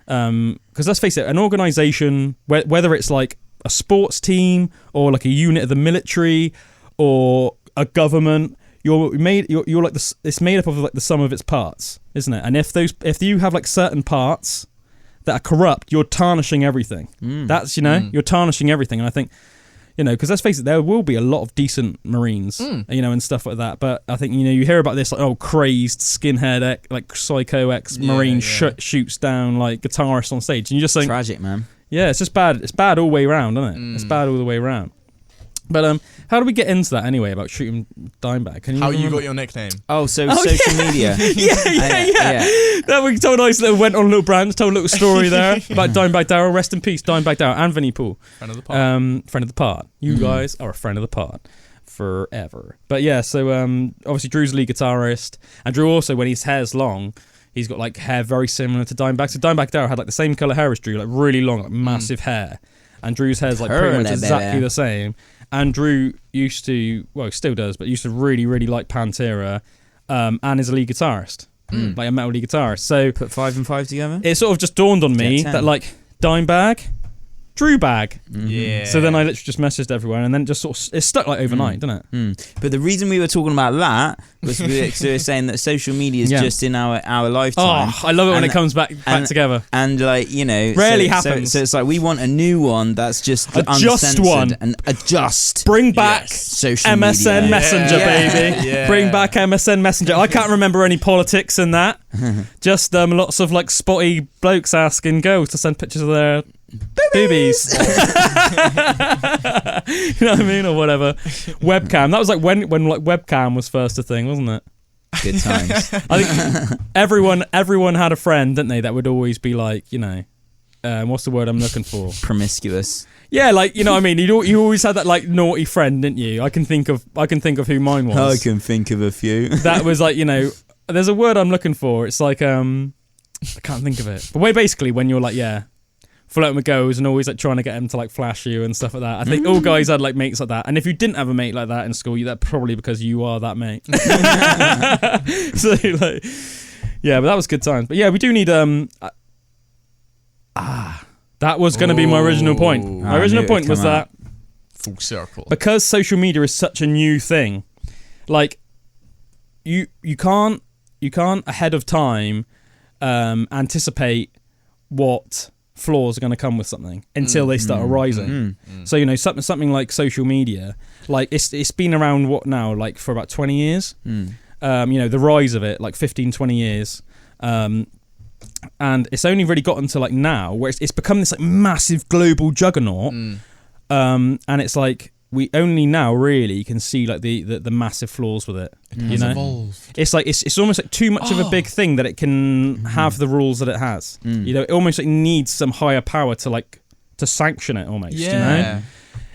because let's face it, an organization, whether it's like a sports team or like a unit of the military or a government, you're like it's made up of like the sum of its parts, isn't it? And if you have like certain parts that are corrupt, you're tarnishing everything. That's you're tarnishing everything. And I think, you know, because let's face it, there will be a lot of decent Marines, you know, and stuff like that. But I think, you know, you hear about this, like, crazed skinhead, like psycho ex-Marine shoots down, like, guitarist on stage. And you just think...
Tragic, man.
Yeah, it's just bad. It's bad all the way around, isn't it? It's bad all the way around. But how do we get into that anyway, about shooting Dimebag? Can you remember?
You got your nickname?
Social media.
Yeah. That we told went on a little branch, told a little story there about Dimebag Darrell. Rest in peace, Dimebag Darrell and Vinnie Paul.
Friend of the pod.
Friend of the pod. You guys are a friend of the pod forever. But yeah, so obviously Drew's a lead guitarist, and Drew also, when his hair's long, he's got like hair very similar to Dimebag. So Dimebag Darrell had like the same colour hair as Drew, like really long, like massive hair, and Drew's hair's like pretty much exactly the same. And Drew used to, well, still does, but used to really, really like Pantera, and is a lead guitarist, like a metal lead guitarist. So
put 5 and 5 together.
It sort of just dawned on me that like Dimebag, Drewbag.
Yeah.
So then I literally just messaged everyone, and then just sort of, it stuck like overnight, didn't it?
But the reason we were talking about that was we were saying that social media is just in our lifetime.
Oh, I love it when it comes back together.
And like, you know,
rarely happens.
So it's like we want a new one that's just uncensored
one.
And adjust.
Bring back
social
MSN
media.
Messenger, baby.
Yeah.
Bring back MSN Messenger. I can't remember any politics in that. Just lots of like spotty blokes asking girls to send pictures of their boobies. You know what I mean, or whatever. Webcam. That was like when like webcam was first a thing, wasn't it?
Good times.
I think everyone had a friend, didn't they, that would always be like, you know, what's the word I'm looking for?
Promiscuous.
Yeah, like, you know what I mean. You always had that like naughty friend, didn't you? I can think of who mine was.
I can think of a few.
That was like, you know, there's a word I'm looking for. It's like I can't think of it. But basically when you're like, flirting with girls and always like trying to get them to like flash you and stuff like that. I think all guys had like mates like that. And if you didn't have a mate like that in school, that's probably because you are that mate. So like, yeah, but that was good times. But yeah, we do need that was going to be my original point. My original point was that
full circle,
because social media is such a new thing. Like you can't ahead of time anticipate what flaws are going to come with something until they start arising. So, you know, something like social media, like it's been around like for about 20 years. You know, the rise of it, like 15, 20 years. And it's only really gotten to like now where it's become this like massive global juggernaut. And it's like, we only now really can see like the massive flaws with it.
It has evolved.
It's like it's almost like too much of a big thing that it can have the rules that it has. You know, it almost like needs some higher power to sanction it almost.
Yeah.
You know?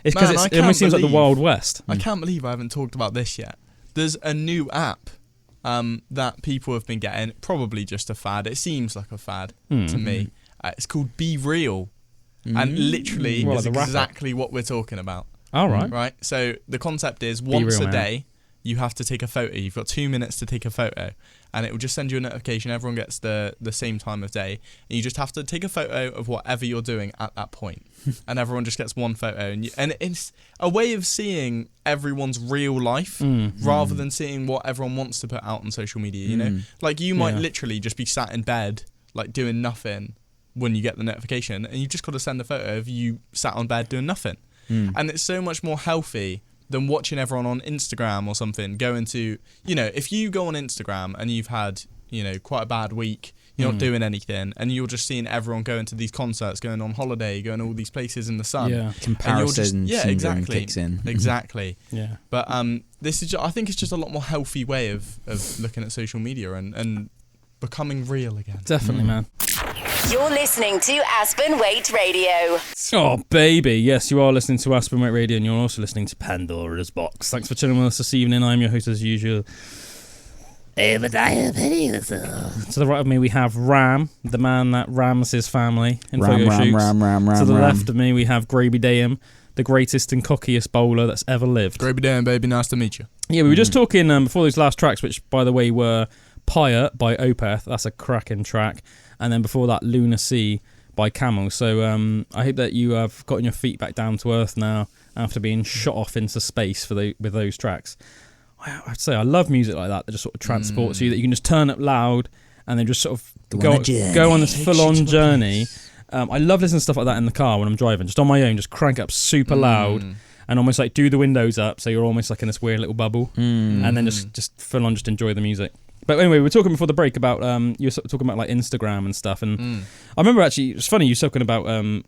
It's because it almost seems like the Wild West.
I can't believe I haven't talked about this yet. There's a new app that people have been getting, probably just a fad. It seems like a fad to me. It's called Be Real. And literally is exactly what we're talking about.
All right.
Right? So the concept is once a day, you have to take a photo. You've got 2 minutes to take a photo. And it will just send you a notification. Everyone gets the same time of day. And you just have to take a photo of whatever you're doing at that point. And everyone just gets one photo. And it's a way of seeing everyone's real life rather than seeing what everyone wants to put out on social media, you know? Like you might literally just be sat in bed, like doing nothing when you get the notification. And you've just got to send a photo of you sat on bed doing nothing. And it's so much more healthy than watching everyone on Instagram or something going to, you know, if you go on Instagram and you've had, you know, quite a bad week, you're not doing anything, and you're just seeing everyone going to these concerts, going on holiday, going to all these places in the sun.
Yeah, comparison syndrome kicks in.
Exactly.
Yeah.
But this is, I think it's just a lot more healthy way of looking at social media and becoming real again.
Definitely, man.
You're listening to Aspen Waite Radio.
Oh, baby. Yes, you are listening to Aspen Waite Radio, and you're also listening to Pandora's Box. Thanks for tuning with us this evening. I'm your host, as usual, Obadiah Penny. To the right of me, we have Ram, the man that rams his family in photo shoots. To the left of me, we have Graby Dayam, the greatest and cockiest bowler that's ever lived.
Graby Dayam, baby. Nice to meet you.
Yeah, we were just talking before those last tracks, which, by the way, were Pyre by Opeth. That's a cracking track. And then before that, Lunar Sea by Camel. So I hope that you have gotten your feet back down to earth now after being shot off into space with those tracks. I have to say, I love music like that just sort of transports you, that you can just turn up loud and then just sort of go on this full-on journey. I love listening to stuff like that in the car when I'm driving, just on my own, just crank up super loud and almost like do the windows up so you're almost like in this weird little bubble and then just full-on just enjoy the music. But anyway, we were talking before the break about you were sort of talking about like Instagram and stuff, and I remember actually it's funny you talking about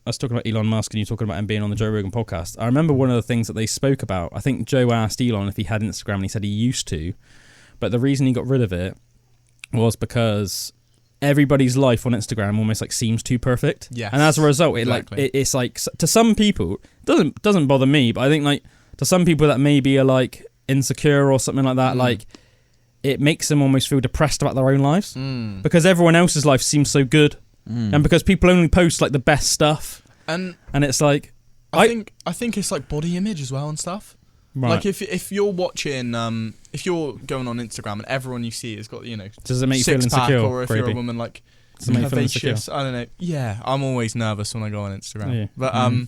us talking about Elon Musk and you talking about him being on the Joe Rogan podcast. I remember one of the things that they spoke about. I think Joe asked Elon if he had Instagram, and he said he used to, but the reason he got rid of it was because everybody's life on Instagram almost like seems too perfect.
Yes,
and as a result,
it's
like to some people doesn't bother me, but I think like to some people that maybe are like insecure or something like that, like. It makes them almost feel depressed about their own lives because everyone else's life seems so good, and because people only post like the best stuff, and it's like
I think it's like body image as well and stuff. Right. Like if you're watching, if you're going on Instagram and everyone you see has got, you know,
does it make you feel insecure?
Or if you're a woman like curvaceous, I don't know. Yeah, I'm always nervous when I go on Instagram.
Yeah.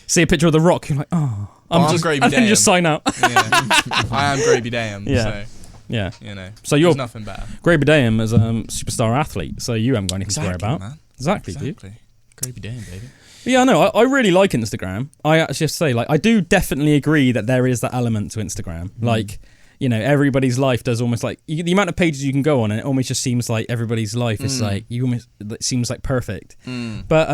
See a picture of The Rock, you're like, oh. I'm Graby Dayam. And then you just sign out.
Yeah. I am Graby Dayam.
Yeah.
So,
yeah.
You know,
so you're
there's nothing better.
Graby Dayam is a superstar athlete, so you haven't got anything to worry about.
Man.
Exactly, dude.
Graby Dayam, baby.
But yeah, no, I really like Instagram. I actually have to say, like, I do definitely agree that there is that element to Instagram. Like, you know, everybody's life does almost like the amount of pages you can go on, and it almost just seems like everybody's life is like it seems like perfect. But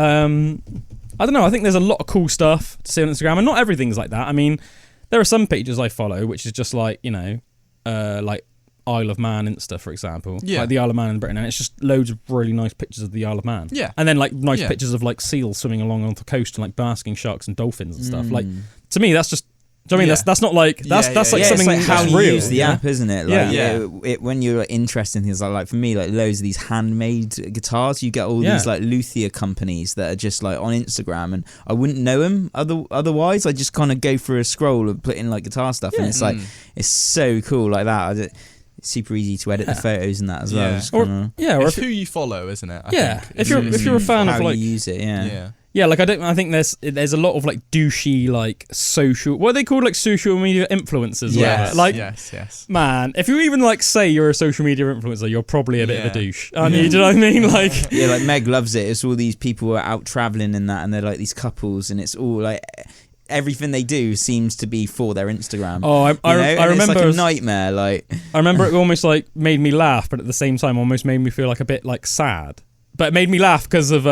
I don't know. I think there's a lot of cool stuff to see on Instagram, and not everything's like that. I mean, there are some pages I follow which is just like, you know, like Isle of Man Insta, for example. Yeah. Like the Isle of Man in Britain, and it's just loads of really nice pictures of the Isle of Man. Yeah. And then like nice pictures of like seals swimming along on the coast and like basking sharks and dolphins and stuff. Like, to me, that's just. Do you know what I mean? That's not like that's like something
it's like how you
real.
Use the app, isn't it? Like, when you're like, interested in things like for me, like loads of these handmade guitars, you get all these like luthier companies that are just like on Instagram, and I wouldn't know them otherwise. I just kind of go through a scroll and put in like guitar stuff, and it's like it's so cool like that. It's super easy to edit the photos and that as well.
Or it's who you follow, isn't it? I think.
If you're a fan of like
you use it,
Yeah, like I think there's a lot of like douchey like social, what are they called, like social media influencers.
Yes,
like
yes.
Man, if you even like say you're a social media influencer, you're probably a bit of a douche. Do you know what I mean? Like
like Meg loves it. It's all these people who are out traveling and that, and they're like these couples, and it's all like everything they do seems to be for their Instagram.
Oh, I remember
it's like a nightmare. Like
I remember it almost like made me laugh, but at the same time almost made me feel like a bit like sad. But it made me laugh because of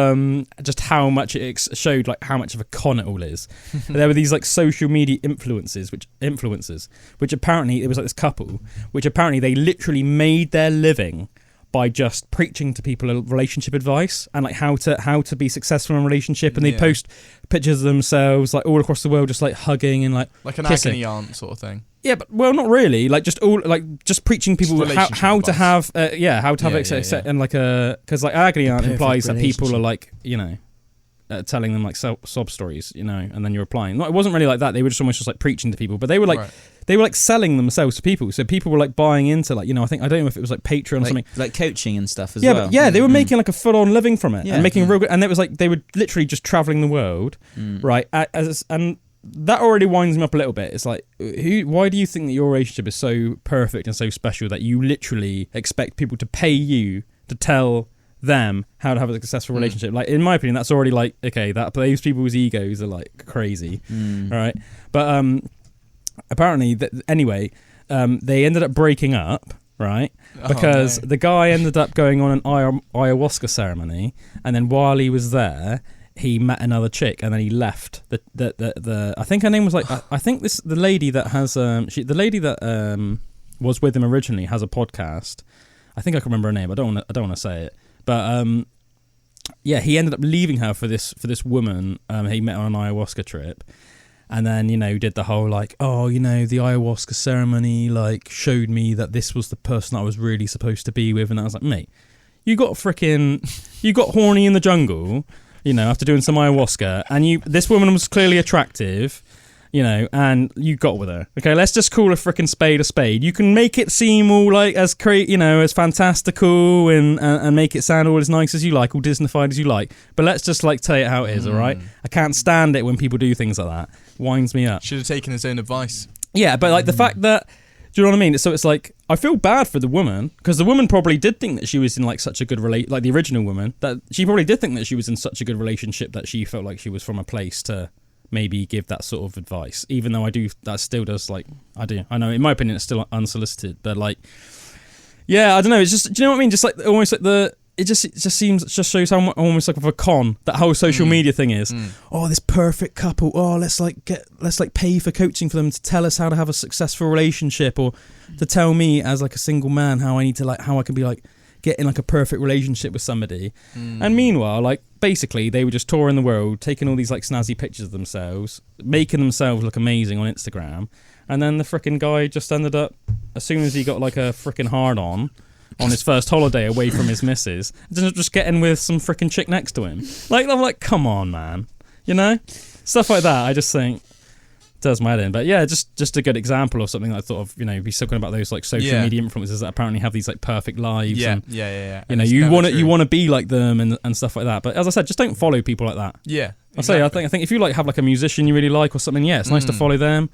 just how much it showed like how much of a con it all is. There were these like social media influencers, which apparently it was like this couple, which apparently they literally made their living by just preaching to people relationship advice and like how to be successful in a relationship, and they post pictures of themselves like all across the world just like hugging and like
an
kissing.
agony aunt sort of thing.
Yeah, but well, not really. Like just preaching people how to have and like because like agony aunt implies that people are like telling them like sob stories, and then you're replying. No, it wasn't really like that. They were just almost just like preaching to people, but they were like they were like selling themselves to people. So people were like buying into like I don't know if it was like Patreon or something,
like coaching and stuff as well.
But they were making like a full on living from it and making real good. And it was like they were literally just traveling the world, right? And that already winds me up a little bit. It's like, why do you think that your relationship is so perfect and so special that you literally expect people to pay you to tell them how to have a successful relationship? Like, in my opinion, that's already like, okay, that those people's egos are like crazy, right? But apparently, anyway, they ended up breaking up, right? Because the guy ended up going on an ayahuasca ceremony, and then while he was there, he met another chick, and then he left. The I think her name was like I think the lady that has was with him originally has a podcast. I think I can remember her name. I don't want to say it, but he ended up leaving her for this woman he met on an ayahuasca trip, and then did the whole like, the ayahuasca ceremony like showed me that this was the person I was really supposed to be with, and I was like, mate, you got horny in the jungle, after doing some ayahuasca, and this woman was clearly attractive, and you got with her. Okay, let's just call a frickin' spade a spade. You can make it seem all like as as fantastical and make it sound all as nice as you like, all Disneyfied as you like. But let's just like tell it how it is, all right? I can't stand it when people do things like that. Winds me up.
Should have taken his own advice.
Yeah, but like the fact that, do you know what I mean? So it's like, I feel bad for the woman, because the woman probably did think that she was in like such a good like the original woman, that she probably did think that she was in such a good relationship that she felt like she was from a place to maybe give that sort of advice, even though that still does like, I know in my opinion it's still unsolicited, but like, I don't know, it's just, do you know what I mean? Just like almost like it just shows how much, almost like of a con that whole social media thing is. Oh, this perfect couple. Oh, let's pay for coaching for them to tell us how to have a successful relationship, or to tell me as like a single man how I can be like get in like a perfect relationship with somebody. And meanwhile, like basically they were just touring the world, taking all these like snazzy pictures of themselves, making themselves look amazing on Instagram, and then the frickin' guy just ended up, as soon as he got like a frickin' hard on his first holiday away from his missus, just getting with some frickin' chick next to him. Like, I'm like, come on, man. Stuff like that, I just think does my head in. But yeah, just a good example of something that I thought of, be talking about those like social media influencers that apparently have these like perfect lives.
Yeah.
You want to be like them and stuff like that. But as I said, just don't follow people like that.
Yeah.
Exactly. I think if you like have like a musician you really like or something, it's nice to follow them.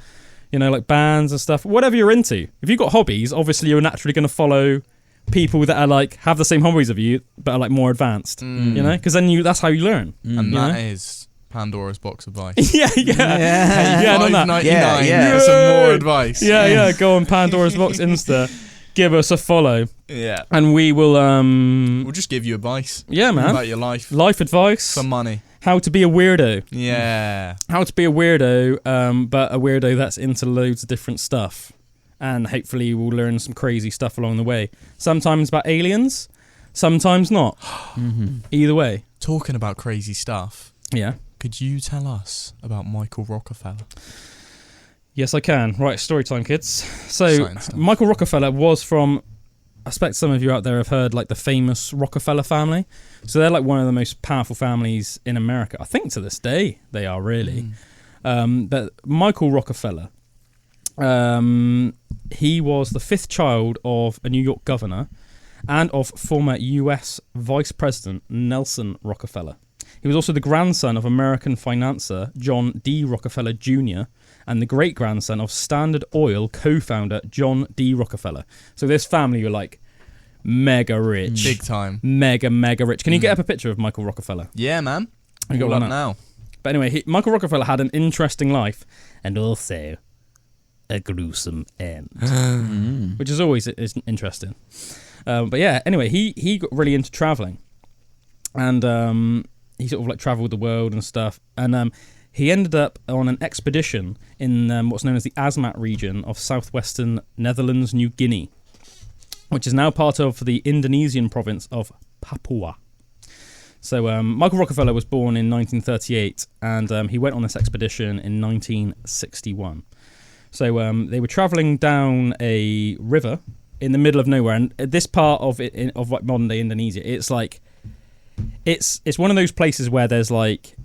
Like bands and stuff. Whatever you're into. If you've got hobbies, obviously you're naturally going to follow people that are like have the same hobbies of you but are like more advanced, because then that's how you learn.
And that is Pandora's box advice.
Yeah.
$5.99 some more advice.
Go on Pandora's box Insta, give us a follow, and we will
we'll just give you advice, man, about your life advice
for
money,
how to be a weirdo,
how
to be a weirdo, but a weirdo that's into loads of different stuff. And hopefully we'll learn some crazy stuff along the way. Sometimes about aliens, sometimes not. Either way.
Talking about crazy stuff.
Yeah.
Could you tell us about Michael Rockefeller?
Yes, I can. Right, story time, kids. So, Michael Rockefeller was from, I expect some of you out there have heard like the famous Rockefeller family. So they're like one of the most powerful families in America. I think to this day they are really. But Michael Rockefeller, he was the fifth child of a New York governor and of former US Vice President Nelson Rockefeller. He was also the grandson of American financier John D. Rockefeller Jr. and the great-grandson of Standard Oil co-founder John D. Rockefeller. So this family were like mega rich.
Big time.
Mega rich. Can you get up a picture of Michael Rockefeller?
Yeah, man.
I got one now. But anyway, Michael Rockefeller had an interesting life and also a gruesome end, which is always interesting. But yeah, anyway, he got really into traveling. and he sort of like travelled the world and stuff, and he ended up on an expedition in what's known as the Asmat region of southwestern Netherlands, New Guinea, which is now part of the Indonesian province of Papua. So Michael Rockefeller was born in 1938, and he went on this expedition in 1961. So they were travelling down a river in the middle of nowhere, and this part of it of like modern day Indonesia, it's like it's one of those places where there's like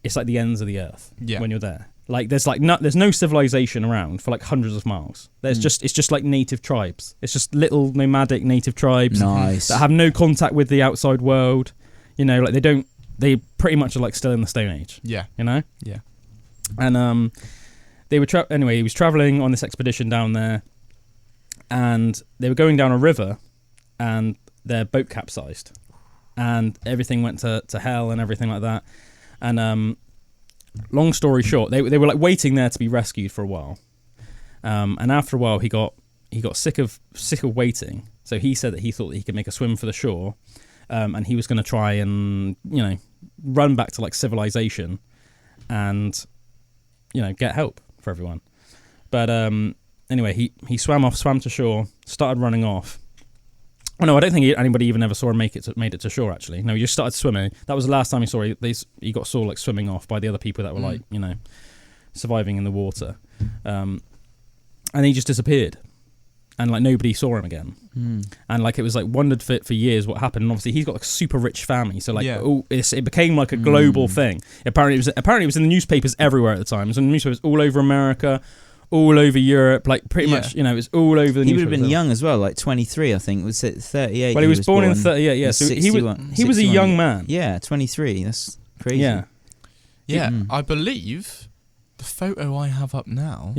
it's like the ends of the earth when you're there. Like there's no civilization around for like hundreds of miles. It's just like native tribes. It's just little nomadic native tribes that have no contact with the outside world. You know, like they pretty much are like still in the Stone Age.
Yeah.
You know?
Yeah.
And they were anyway, he was traveling on this expedition down there, and they were going down a river, and their boat capsized, and everything went to hell and everything like that. And long story short, they were like waiting there to be rescued for a while. And after a while, he got sick of waiting. So he said that he thought that he could make a swim for the shore, and he was going to try and run back to like civilization, and get help for everyone. But anyway, he swam to shore, started running off. Oh no, I don't think anybody even ever saw him made it to shore. Actually, no, he just started swimming. That was the last time he saw he got saw like swimming off by the other people that were like surviving in the water, and he just disappeared, and like nobody saw him again. And like it was like wondered for years what happened. And obviously he's got like a super rich family, so like it became like a global thing. Apparently it was in the newspapers everywhere at the time. It was in the newspapers all over America, all over Europe, like pretty much, it was all over the newspapers.
He would have been young as well, like 23, I think. Was it 38?
Well, he was born in 38, yeah. So he was a young man.
Yeah, 23. That's crazy.
Yeah.
Yeah, I believe the photo I have up now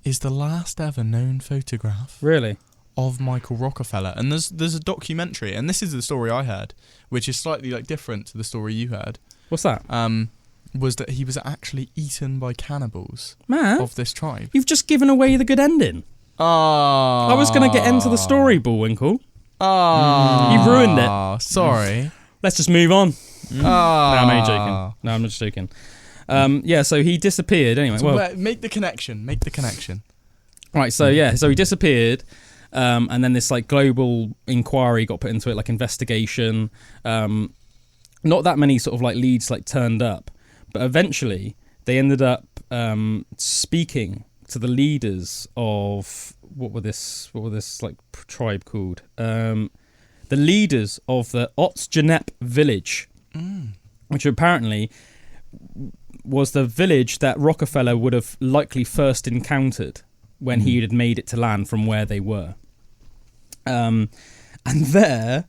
is the last ever known photograph.
Really?
Of Michael Rockefeller. And there's a documentary, and this is the story I heard, which is slightly like different to the story you heard.
What's that?
Was that he was actually eaten by cannibals
of
this tribe.
You've just given away the good ending. I was going to get into the story, Bullwinkle. You've ruined it.
Sorry.
Let's just move on. No, I'm only joking. No, I'm just joking. So he disappeared anyway.
So make the connection.
Right, so he disappeared, and then this like global inquiry got put into it, like investigation. Not that many sort of like leads like turned up. But eventually, they ended up speaking to the leaders of what were this like tribe called? The leaders of the Otsjanep village, which apparently was the village that Rockefeller would have likely first encountered when he had made it to land from where they were. And there,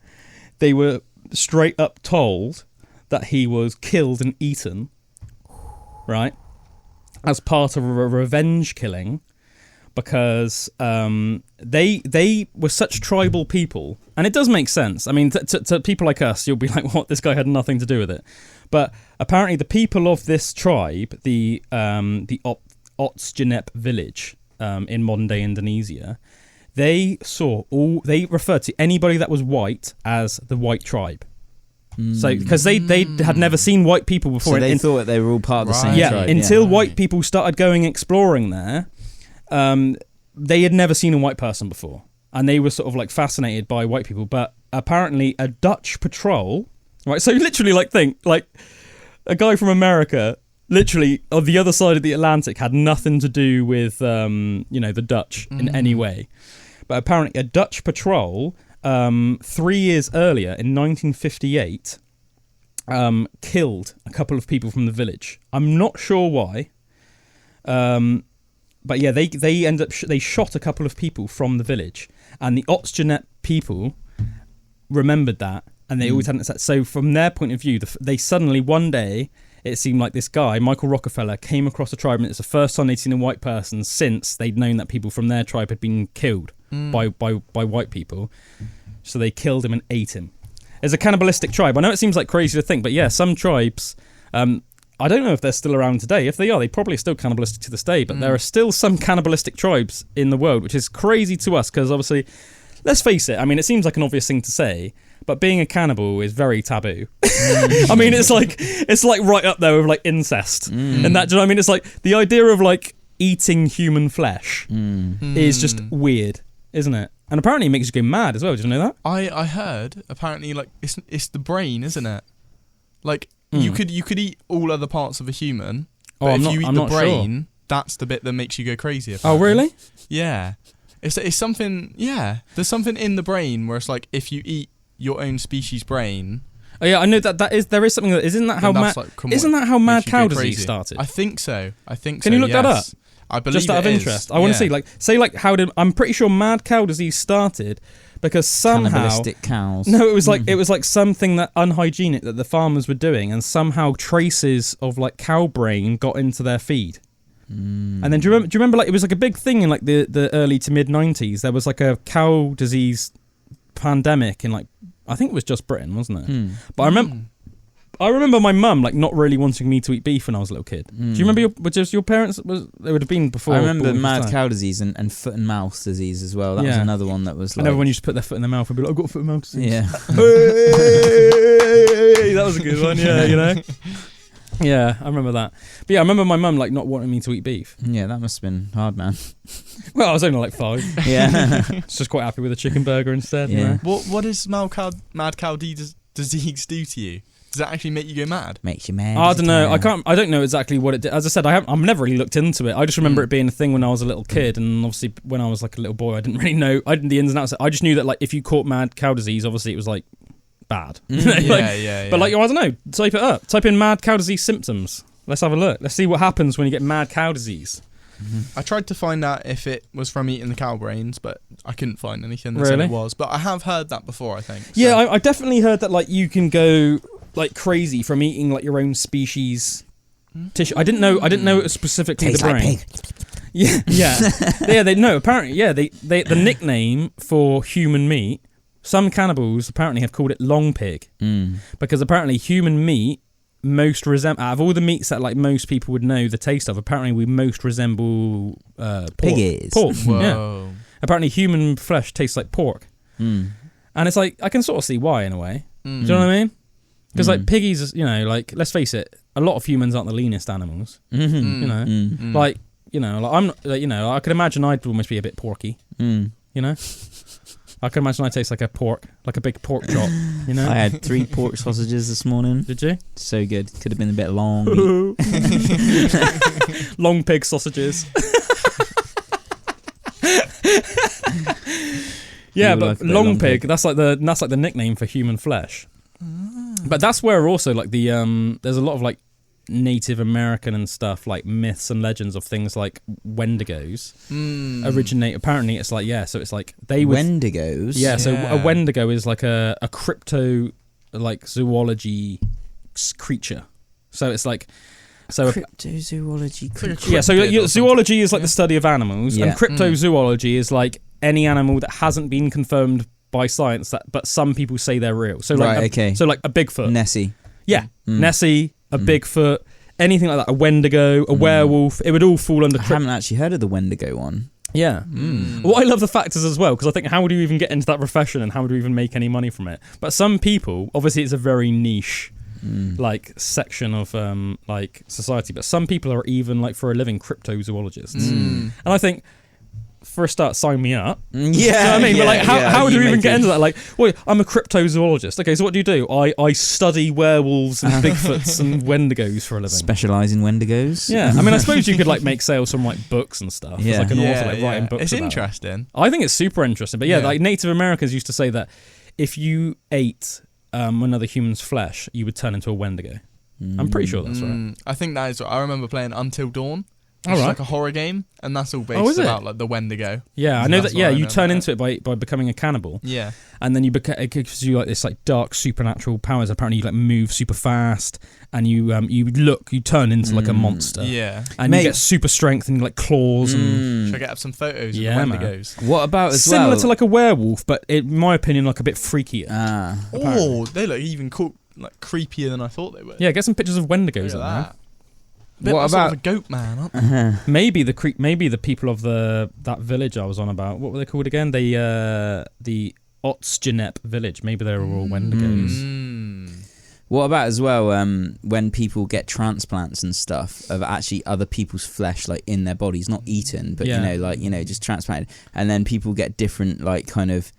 they were straight up told that he was killed and eaten. Right, as part of a revenge killing, because they were such tribal people, and it does make sense. I mean, to people like us, you'll be like, "What? This guy had nothing to do with it." But apparently, the people of this tribe, the Otsjanep village in modern day Indonesia, they referred to anybody that was white as the white tribe. So, because they had never seen white people before,
so they thought they were all part of the same tribe.
Until white people started going exploring there, they had never seen a white person before, and they were sort of like fascinated by white people. But apparently, a Dutch patrol, right? So literally, like think like a guy from America, literally on the other side of the Atlantic, had nothing to do with the Dutch in any way. But apparently, a Dutch patrol. 3 years earlier, in 1958, killed a couple of people from the village. I'm not sure why, but yeah, they ended up they shot a couple of people from the village, and the Otsjanep people remembered that, and they always hadn't said. So from their point of view, they suddenly one day, it seemed like this guy, Michael Rockefeller, came across a tribe, and it's the first time they'd seen a white person since they'd known that people from their tribe had been killed by white people. So they killed him and ate him. It's a cannibalistic tribe. I know it seems like crazy to think, but yeah, some tribes, I don't know if they're still around today. If they are, they probably still cannibalistic to this day, but there are still some cannibalistic tribes in the world, which is crazy to us because obviously, let's face it, I mean, it seems like an obvious thing to say, but being a cannibal is very taboo. I mean, it's like right up there with like incest, and that. Do you know what I mean? It's like the idea of like eating human flesh is just weird, isn't it? And apparently it makes you go mad as well. Did you know that?
I heard apparently like it's the brain, isn't it? Like you could eat all other parts of a human, but if you eat the brain, that's the bit that makes you go crazy. Apparently.
Oh, really?
Yeah. It's something. Yeah, there's something in the brain where it's like if you eat your own species' brain.
Oh yeah, I know there is something that isn't that how mad cow disease started?
I think so.
Can you look that up?
I believe
just out of interest. I want to see I'm pretty sure mad cow disease started because somehow
cannibalistic cows.
No, it was like something that unhygienic that the farmers were doing, and somehow traces of like cow brain got into their feed. And then do you remember like it was like a big thing in like the early to mid 90s. There was like a cow disease pandemic in like I think it was just Britain, wasn't it? But I remember my mum like not really wanting me to eat beef when I was a little kid. Do you remember your parents? They would have been before.
I remember mad cow disease and foot and mouth disease as well. That was another one that was like...
And everyone used to put their foot in their mouth and be like, I've got foot and mouth disease.
Yeah.
Hey, that was a good one, yeah, you know? Yeah, I remember that. But yeah, I remember my mum like not wanting me to eat beef.
Yeah, that must have been hard, man.
Well, I was only like 5.
Yeah.
Just quite happy with a chicken burger instead.
Yeah.
You know?
What does mad cow disease do to you? Does that actually make you go mad?
Makes you mad.
I don't know. I don't know exactly what it did. As I said, I've never really looked into it. I just remember it being a thing when I was a little kid, and obviously when I was like a little boy, I didn't really know. I didn't the ins and outs. I just knew that like if you caught mad cow disease, obviously it was like bad.
Yeah.
But like I don't know. Type it up. Type in mad cow disease symptoms. Let's have a look. Let's see what happens when you get mad cow disease.
I tried to find out if it was from eating the cow brains, but I couldn't find anything that said it was. But I have heard that before, I think. So.
Yeah, I definitely heard that like you can go like crazy from eating like your own species tissue. I didn't know it was specifically
Tastes
the brain.
like pig.
Yeah. They know. Apparently, they the nickname for human meat. Some cannibals apparently have called it long pig because apparently human meat most resemble out of all the meats that like most people would know the taste of. Apparently, we most resemble pork.
Piggies.
Pork.
Whoa.
Yeah. Apparently, human flesh tastes like pork, and it's like I can sort of see why in a way. Do you know what I mean? Because like piggies, you know, like let's face it, a lot of humans aren't the leanest animals. You know, like you know, like I'm, like, you know, I could imagine I'd almost be a bit porky. You know. I can imagine I taste like a big pork chop, you know?
I had 3 pork sausages this morning.
Did you?
So good. Could have been a bit long.
Long pig sausages. Yeah, but long pig, that's like the nickname for human flesh. But that's where also like the there's a lot of like Native American and stuff like myths and legends of things like Wendigos originate. Apparently, it's like so it's like they would
Wendigos.
Yeah, so a Wendigo is like a crypto like zoology creature. So it's like
cryptozoology creature.
Yeah, so zoology is like the study of animals, and cryptozoology is like any animal that hasn't been confirmed by science but some people say they're real. So like so like a Bigfoot,
Nessie.
Yeah, Nessie. A Bigfoot, anything like that, a Wendigo, a werewolf, it would all fall under...
I haven't actually heard of the Wendigo one.
Yeah. What I love the fact is as well, because I think how would you even get into that profession and how would you even make any money from it? But some people, obviously it's a very niche like section of like society, but some people are even like for a living cryptozoologists. And I think... For a start, sign me up.
Yeah,
you know what I mean? But like, how do you even get into that? Like, well, I'm a cryptozoologist. Okay, so what do? I study werewolves and Bigfoots and Wendigos for a living.
Specialise in Wendigos.
Yeah, I mean, I suppose you could like make sales from like books and stuff.
Yeah,
as, like an author, like writing books.
It's
about
interesting.
It. I think it's super interesting. But yeah, like Native Americans used to say that if you ate another human's flesh, you would turn into a Wendigo. I'm pretty sure that's right.
I think that is right. I remember playing Until Dawn.
It's
like a horror game, and that's all based about like the Wendigo.
Yeah, I know that. Yeah, you turn into it by becoming a cannibal.
Yeah,
and then it gives you like this like dark supernatural powers. Apparently, you like move super fast, and you turn into like a monster.
Yeah,
and you get super strength and like claws. And
should I get up some photos of the Wendigos?
Man. What about
similar to like a werewolf, but in my opinion, like a bit freakier.
Oh, they look even like creepier than I thought they were.
Yeah, get some pictures of Wendigos up there.
What about sort of a goat man? Aren't they?
Maybe the people of that village I was on about. What were they called again? The Otsgenep village. Maybe they were all Wendigos.
What about as well when people get transplants and stuff of actually other people's flesh like in their bodies, not eaten, but just transplanted, and then people get different like kind of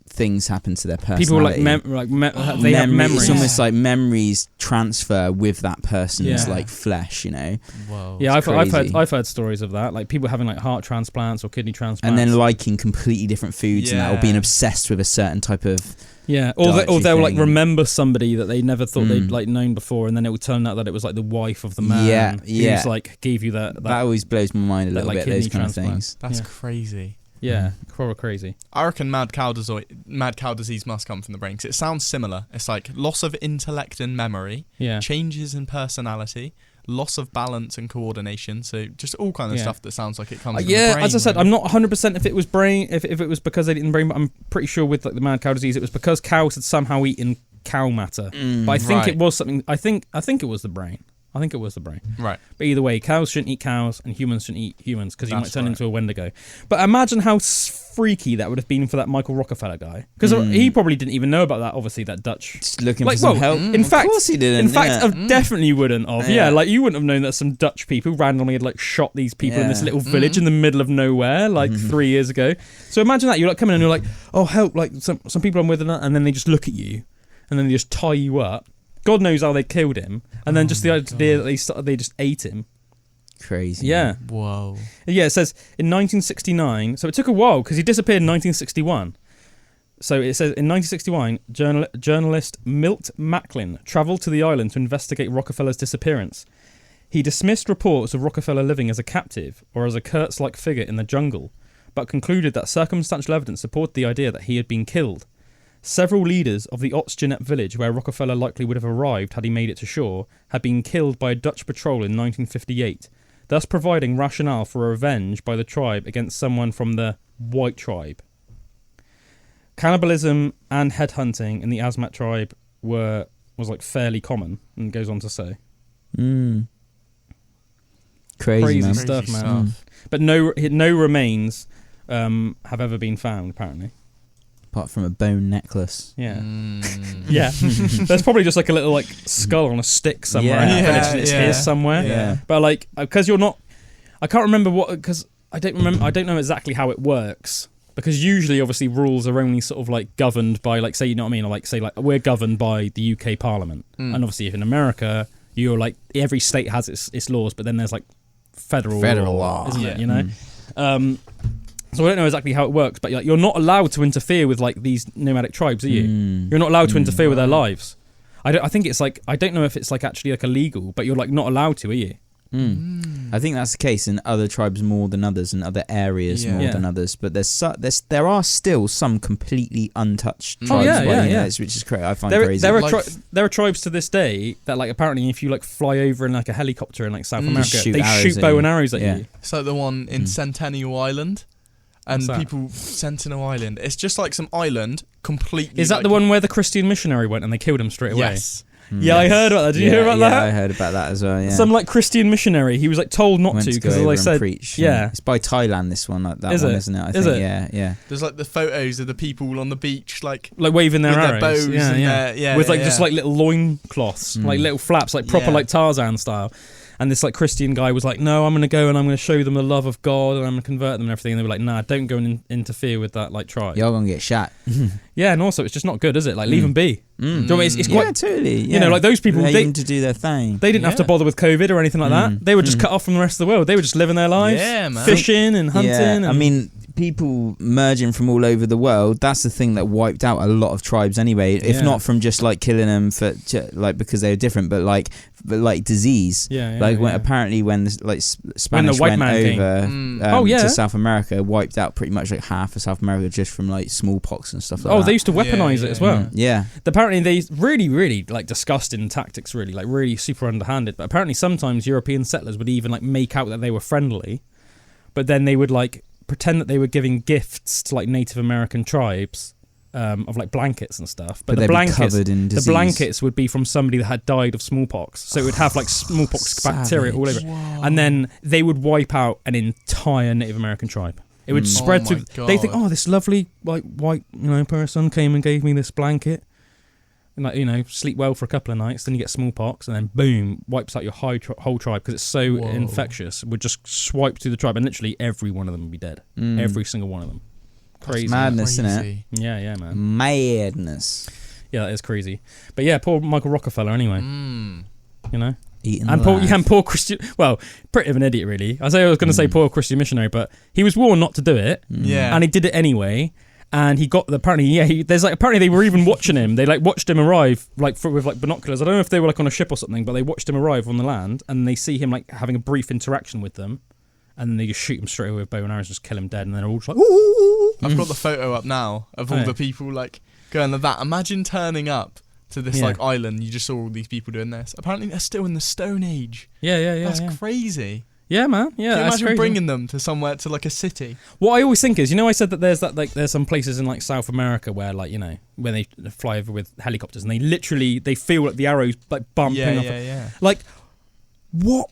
things happen to their personality.
People they have memories.
It's almost like memories transfer with that person's like flesh,
Whoa.
Yeah, I've heard stories of that, like people having like heart transplants or kidney transplants,
and then liking completely different foods and that, or being obsessed with a certain type of
or they'll like remember somebody that they never thought they'd like known before, and then it would turn out that it was like the wife of the man who's like gave you that
always blows my mind a little bit, those kind of things.
That's crazy.
Yeah, probably crazy.
I reckon mad cow disease must come from the brain, because it sounds similar. It's like loss of intellect and memory, changes in personality, loss of balance and coordination, so just all kind of stuff that sounds like it comes from the brain.
As I said, I'm not 100% if it was brain, if it was because they didn't brain, but I'm pretty sure with like the mad cow disease it was because cows had somehow eaten cow matter. But I think it was something, I think it was the brain. I think it was the brain.
Right.
But either way, cows shouldn't eat cows and humans shouldn't eat humans, because you might turn into a Wendigo. But imagine how freaky that would have been for that Michael Rockefeller guy. Because he probably didn't even know about that, obviously, that Dutch...
Just looking for some help.
In fact,
of course he didn't.
In fact, I definitely wouldn't have. Yeah, like you wouldn't have known that some Dutch people randomly had like shot these people in this little village in the middle of nowhere like 3 years ago. So imagine that. You're like coming in and you're like, oh, help, like some people I'm with, and then they just look at you and then they just tie you up. God knows how they killed him, and then just the idea that they just ate him.
Crazy.
Yeah.
Whoa.
Yeah, it says in 1969. So it took a while because he disappeared in 1961. So it says in 1961, journalist Milt Macklin travelled to the island to investigate Rockefeller's disappearance. He dismissed reports of Rockefeller living as a captive or as a Kurtz-like figure in the jungle, but concluded that circumstantial evidence supported the idea that he had been killed. Several leaders of the Otsgenep village, where Rockefeller likely would have arrived had he made it to shore, had been killed by a Dutch patrol in 1958, thus providing rationale for a revenge by the tribe against someone from the white tribe. Cannibalism and headhunting in the Asmat tribe was like fairly common, and goes on to say.
Crazy
stuff, man. But no remains have ever been found, apparently.
Apart from a bone necklace.
Yeah. Yeah. There's probably just like a little like skull on a stick somewhere in the village, and it's here somewhere.
Yeah.
But like, because you're not, I can't remember because I don't know exactly how it works. Because usually, obviously, rules are only sort of like governed by like, say, you know what I mean? Or like, say, like we're governed by the UK Parliament. And obviously, if in America, you're like, every state has its laws, but then there's like federal law, isn't it? You know? So I don't know exactly how it works, but like, you're not allowed to interfere with like these nomadic tribes, are you? You're not allowed to interfere with their lives. I think it's like, I don't know if it's like actually like illegal, but you're like not allowed to, are you?
I think that's the case in other tribes more than others, and other areas more than others. But there are still some completely untouched tribes, which is crazy. I find crazy.
There are tribes to this day that like apparently if you like fly over in like a helicopter in like South America, they shoot bow and arrows at you.
It's like the one in Centennial Island. And people Sentinel Island. It's just like some island completely.
Is that the one where the Christian missionary went and they killed him straight away?
Yes.
Yeah, I heard about that. Did you hear about that?
Yeah, I heard about that as well. Yeah.
Some like Christian missionary. He was like told not to because they said,
preach, it's by Thailand. This one, like that isn't it? I think. Yeah.
There's like the photos of the people on the beach, like
waving their arrows,
bows,
with like just like little loin cloths, like little flaps, like proper like Tarzan style. And this like Christian guy was like, no, I'm going to go and I'm going to show them the love of God and I'm going to convert them and everything. And they were like, nah, don't go and interfere with that like tribe.
You're going to get shot.
Yeah, and also it's just not good, is it? Like, leave them be. Do you know what I mean? It's quite,
totally.
You know, like those people,
they to do their thing.
They didn't have to bother with COVID or anything like that. They were just cut off from the rest of the world. They were just living their lives, fishing and hunting. And
I mean, people merging from all over the world, that's the thing that wiped out a lot of tribes anyway, if not from just like killing them for like because they were different, but like disease. Apparently when the Spanish went over to South America, wiped out pretty much like half of South America just from like smallpox and stuff like that.
They used to weaponize it as well.
Yeah.
Apparently they really like disgusting tactics, really like really super underhanded, but apparently sometimes European settlers would even like make out that they were friendly, but then they would like pretend that they were giving gifts to like Native American tribes of like blankets and stuff, but the blankets would be from somebody that had died of smallpox, so it would have like smallpox bacteria all over it. And then they would wipe out an entire Native American tribe. It would spread to.
God.
They think, oh, this lovely like white person came and gave me this blanket, and like sleep well for a couple of nights. Then you get smallpox, and then boom, wipes out your whole tribe because it's so infectious. It would just swipe through the tribe, and literally every one of them would be dead. Every single one of them. Crazy.
That's madness, isn't it?
Yeah, man.
Madness.
Yeah, that is crazy. But yeah, poor Michael Rockefeller. Anyway,
Eating
poor Christian. Well, pretty of an idiot, really. I was going to say poor Christian missionary, but he was warned not to do it.
Yeah,
and he did it anyway. And he got apparently they were even watching him. They like watched him arrive with like binoculars. I don't know if they were like on a ship or something, but they watched him arrive on the land, and they see him like having a brief interaction with them, and then they just shoot him straight away with bow and arrows, just kill him dead, and then they're all just like, ooh.
I've got the photo up now of all the people like going like that. Imagine turning up to this like island. You just saw all these people doing this. Apparently they're still in the Stone Age.
Yeah.
That's crazy.
Yeah, man. Yeah,
can you imagine
crazy.
bringing them to somewhere, to like a city?
What I always think is, I said that there's some places in like South America where like when they fly over with helicopters and they feel like the arrows like bumping off.
Yeah.
Like what?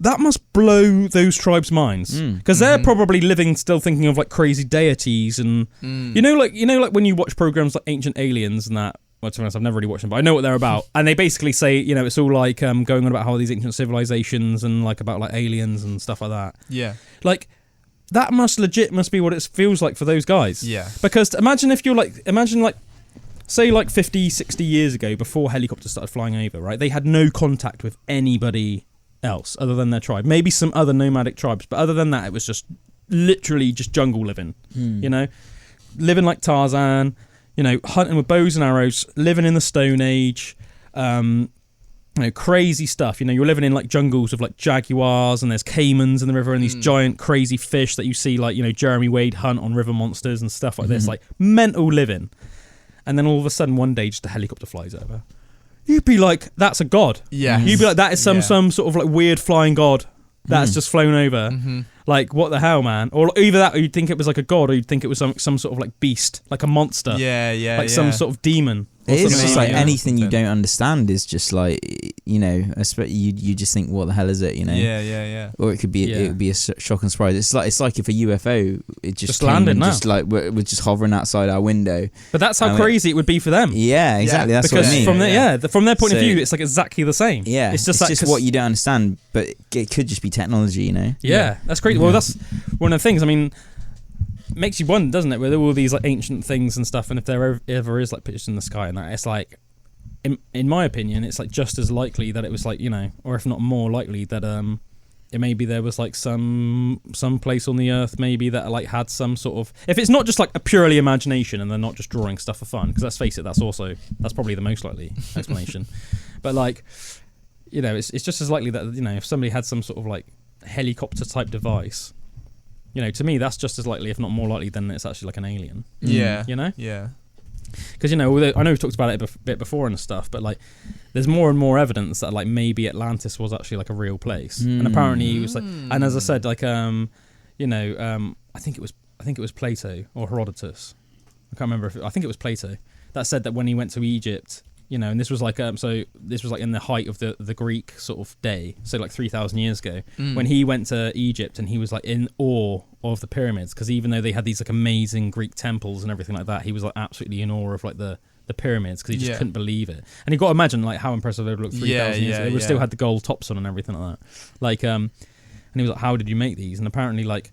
That must blow those tribes' minds because they're probably living still thinking of like crazy deities and like when you watch programs like Ancient Aliens and that. Well, to be honest, I've never really watched them, but I know what they're about. And they basically say, it's all like going on about how these ancient civilizations and like about like aliens and stuff like that.
Yeah.
Like that must be what it feels like for those guys.
Yeah.
Because imagine if you're like, say like 50, 60 years ago before helicopters started flying over, right? They had no contact with anybody else other than their tribe. Maybe some other nomadic tribes, but other than that, it was just literally just jungle living, living like Tarzan. Hunting with bows and arrows, living in the Stone Age, crazy stuff. You're living in like jungles of like jaguars and there's caimans in the river and these giant crazy fish that you see like, Jeremy Wade hunt on river monsters and stuff like this, like mental living. And then all of a sudden one day just a helicopter flies over. You'd be like, that's a god.
Yeah.
You'd be like, that is some sort of like weird flying god that's just flown over. Like, what the hell, man? Or either that, or you'd think it was like a god, or you'd think it was some sort of like beast, like a monster.
Yeah.
Like some sort of demon.
It is just like anything you don't understand is just like, you just think, what the hell is it,
Yeah.
Or it could be it would be a shock and surprise. It's like if a UFO it just
landed now.
Just like we're just hovering outside our window.
But that's how crazy it would be for them.
Yeah, exactly. That's
because
what I mean.
From their point of view, it's like exactly the same.
Yeah,
it's just
what you don't understand, but it could just be technology,
Yeah, that's great. Well, that's one of the things. I mean, makes you wonder, doesn't it? With all these like ancient things and stuff, and if there ever is like pictures in the sky and that, it's like, in my opinion, it's like just as likely that it was like or if not more likely that it maybe there was like some place on the earth maybe that like had some sort of, if it's not just like a purely imagination and they're not just drawing stuff for fun, because let's face it, that's probably the most likely explanation. But like, it's just as likely that if somebody had some sort of like helicopter type device. To me, that's just as likely, if not more likely, than it's actually like an alien.
Yeah.
Yeah. Because, I know we've talked about it a bit before and stuff, but like, there's more and more evidence that like maybe Atlantis was actually like a real place, and apparently it was like, and as I said, like, I think it was Plato or Herodotus. I can't remember I think it was Plato that said that when he went to Egypt. And this was like this was like in the height of the Greek sort of day, so like 3,000 years ago, when he went to Egypt and he was like in awe of the pyramids, because even though they had these like amazing Greek temples and everything like that, he was like absolutely in awe of like the pyramids, because he just couldn't believe it. And you got to imagine like how impressive they would look 3,000 years ago. They would still had the gold tops on and everything like that. Like and he was like, how did you make these? And apparently like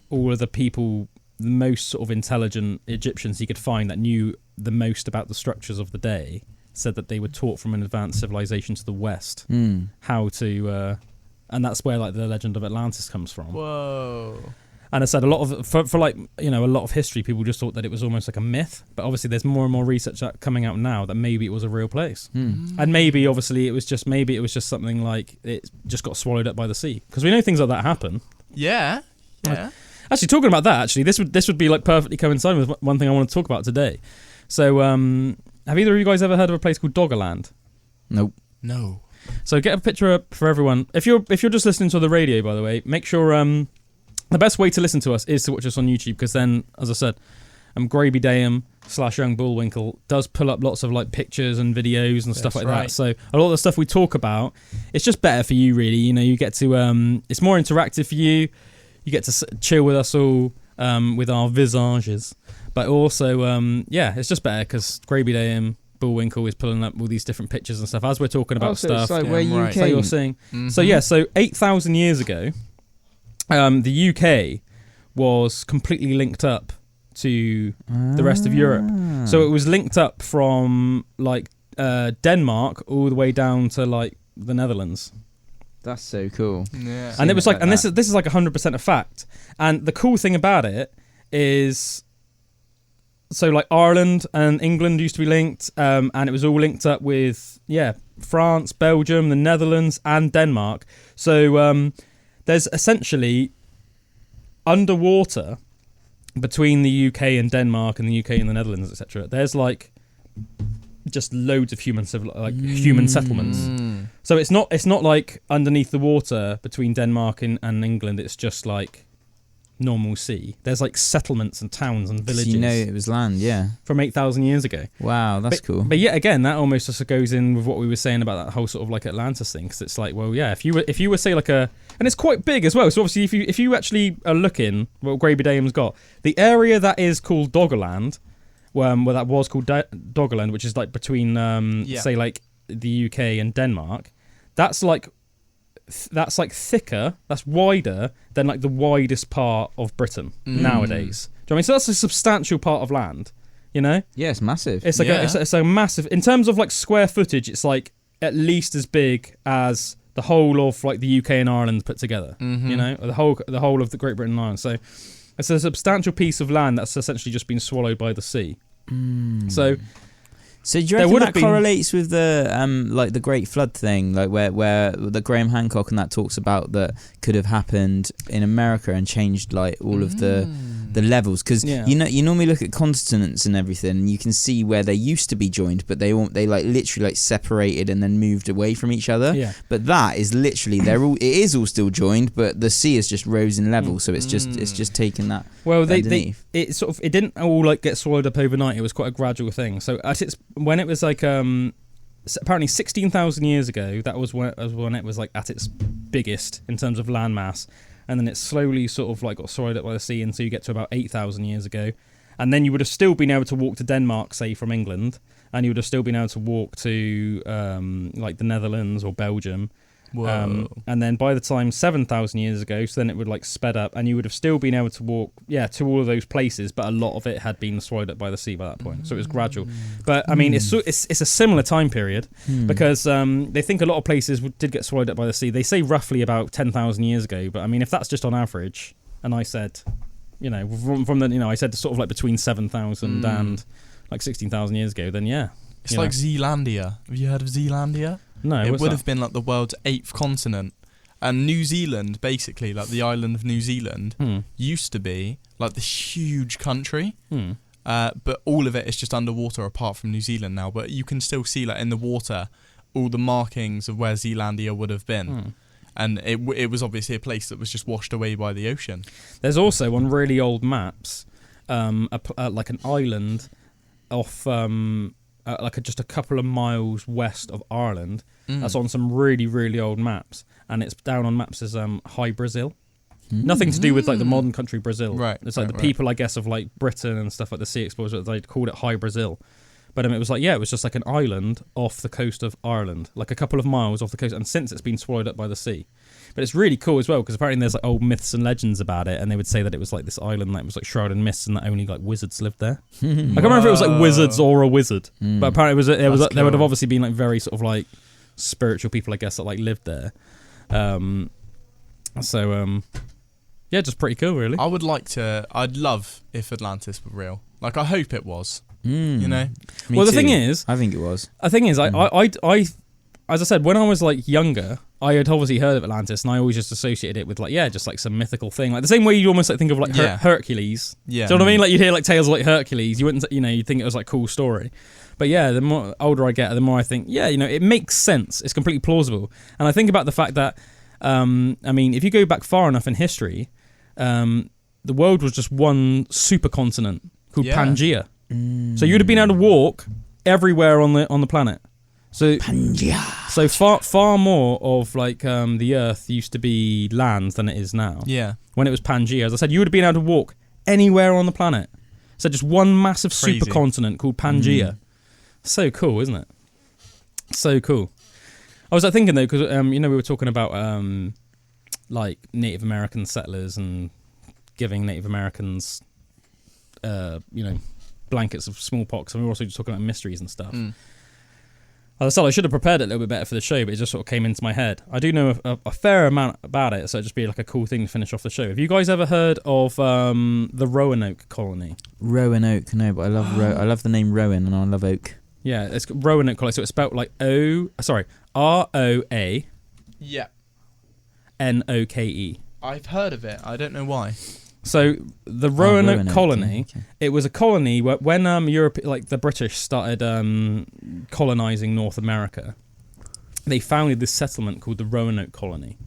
all of the people, the most sort of intelligent Egyptians he could find that knew the most about the structures of the day, said that they were taught from an advanced civilization to the west how to, and that's where like the legend of Atlantis comes from.
Whoa!
And I said a lot of for like a lot of history, people just thought that it was almost like a myth, but obviously there's more and more research coming out now that maybe it was a real place, and maybe obviously it was just something like it just got swallowed up by the sea, because we know things like that happen.
Yeah.
Actually, talking about that, this would be like perfectly coincide with one thing I want to talk about today. So, have either of you guys ever heard of a place called Doggerland?
Nope.
No.
So get a picture up for everyone. If you're just listening to the radio, by the way, make sure the best way to listen to us is to watch us on YouTube, because then, as I said, Graby Dayum / Young Bullwinkle does pull up lots of like pictures and videos and stuff like that. So a lot of the stuff we talk about, it's just better for you, really. You get to it's more interactive for you. You get to chill with us all. with our visages. But also, it's just better because Graby Dame Bullwinkle is pulling up all these different pictures and stuff as we're talking about stuff.
It's like where you
right.
came.
So you're seeing. So 8,000 years ago, the UK was completely linked up to the rest of Europe. So it was linked up from like Denmark all the way down to like the Netherlands.
That's so cool.
Yeah. And it was like, and this is like 100% a fact. And the cool thing about it is, so like Ireland and England used to be linked, and it was all linked up with France, Belgium, the Netherlands, and Denmark. So there's essentially underwater between the UK and Denmark and the UK and the Netherlands, etc. There's like just loads of human settlements. So it's not like underneath the water between Denmark and England. It's just like normal sea. There's like settlements and towns and villages.
So it was land,
from 8,000 years ago.
Wow, that's cool.
But yet again, that almost just goes in with what we were saying about that whole sort of like Atlantis thing. Because it's like, well, yeah, if you were say like and it's quite big as well. So obviously, if you actually are looking what Graby Dame's got, the area that is called Doggerland, well, that was called Doggerland, which is like between say like the UK and Denmark. That's like thicker, that's wider than like the widest part of Britain nowadays. Do you know what I mean? So that's a substantial part of land, you know?
Yeah, it's massive.
It's like it's a massive, in terms of like square footage, it's like at least as big as the whole of like the UK and Ireland put together, you know? Or the whole of the Great Britain and Ireland. So it's a substantial piece of land that's essentially just been swallowed by the sea.
So do you reckon that correlates with the like the Great Flood thing, like where the Graham Hancock and that talks about that could have happened in America and changed like all of the levels? Because you normally look at continents and everything, and you can see where they used to be joined, but they like literally like separated and then moved away from each other. Yeah. But that is literally it is all still joined, but the sea has just rose in level, so it's just taken that.
Well, it didn't all like get swallowed up overnight. It was quite a gradual thing. So when it was like apparently 16,000 years ago, that was when it was like at its biggest in terms of landmass, and then it slowly sort of like got swallowed up by the sea until you get to about 8,000 years ago, and then you would have still been able to walk to Denmark, say from England, and you would have still been able to walk to like the Netherlands or Belgium. Whoa. And then by the time 7,000 years ago, so then it would like sped up, and you would have still been able to walk, to all of those places, but a lot of it had been swallowed up by the sea by that point. So it was gradual. But I mean, it's a similar time period because they think a lot of places did get swallowed up by the sea. They say roughly about 10,000 years ago, but I mean, if that's just on average, and I said, from the, I said sort of like between 7,000 and like 16,000 years ago, then
it's like Zealandia. Have you heard of Zealandia?
No,
it would have been like the world's 8th continent, and New Zealand, basically like the island of New Zealand, used to be like this huge country, but all of it is just underwater apart from New Zealand now. But you can still see like in the water all the markings of where Zealandia would have been, and it was obviously a place that was just washed away by the ocean. There's
also on really old maps, like an island off. Like just a couple of miles west of Ireland. That's on some really, really old maps, and it's down on maps as High Brazil. Nothing to do with like the modern country Brazil. Right. It's like the people, I guess, of like Britain and stuff like the sea explorers. They called it High Brazil, but it was like it was just like an island off the coast of Ireland, like a couple of miles off the coast. And since it's been swallowed up by the sea. But it's really cool as well because apparently there's like old myths and legends about it, and they would say that it was like this island that was like shrouded in mists and that only like wizards lived there. I can't remember if it was like wizards or a wizard, but apparently it was there would have obviously been like very sort of like spiritual people, I guess, that like lived there. Just pretty cool, really.
I'd love if Atlantis were real. Like I hope it was. You know.
Well,
the thing is,
I think it was.
The thing is, I as I said, when I was like younger, I had obviously heard of Atlantis, and I always just associated it with like just like some mythical thing, like the same way you almost like think of like Hercules. Yeah, do you know what I mean? Like you'd hear like tales of like Hercules, you wouldn't, you'd think it was like a cool story. But the more older I get, the more I think, it makes sense. It's completely plausible, and I think about the fact that, I mean, if you go back far enough in history, the world was just one supercontinent called Pangaea. So you'd have been able to walk everywhere on the planet. So Pangaea. So far more of like the Earth used to be land than it is now. Yeah. When it was Pangaea, as I said, you would have been able to walk anywhere on the planet. So just one massive
Crazy.
supercontinent called Pangea. So cool, isn't it? So cool. I was thinking though, because we were talking about like Native American settlers and giving Native Americans, blankets of smallpox, and we were also just talking about mysteries and stuff. As I said, I should have prepared it a little bit better for the show, but it just sort of came into my head. I do know a fair amount about it, so it'd just be like a cool thing to finish off the show. Have you guys ever heard of the Roanoke colony?
Roanoke, no, but I love I love the name Rowan, and I love oak.
Yeah, it's Roanoke colony, so it's spelled like R-O-A.
Yeah.
N-O-K-E.
I've heard of it. I don't know why.
So the Roanoke
Roanoke
colony,
okay.
It was a colony where, when Europe, like the British, started colonizing North America, they founded this settlement called the Roanoke colony,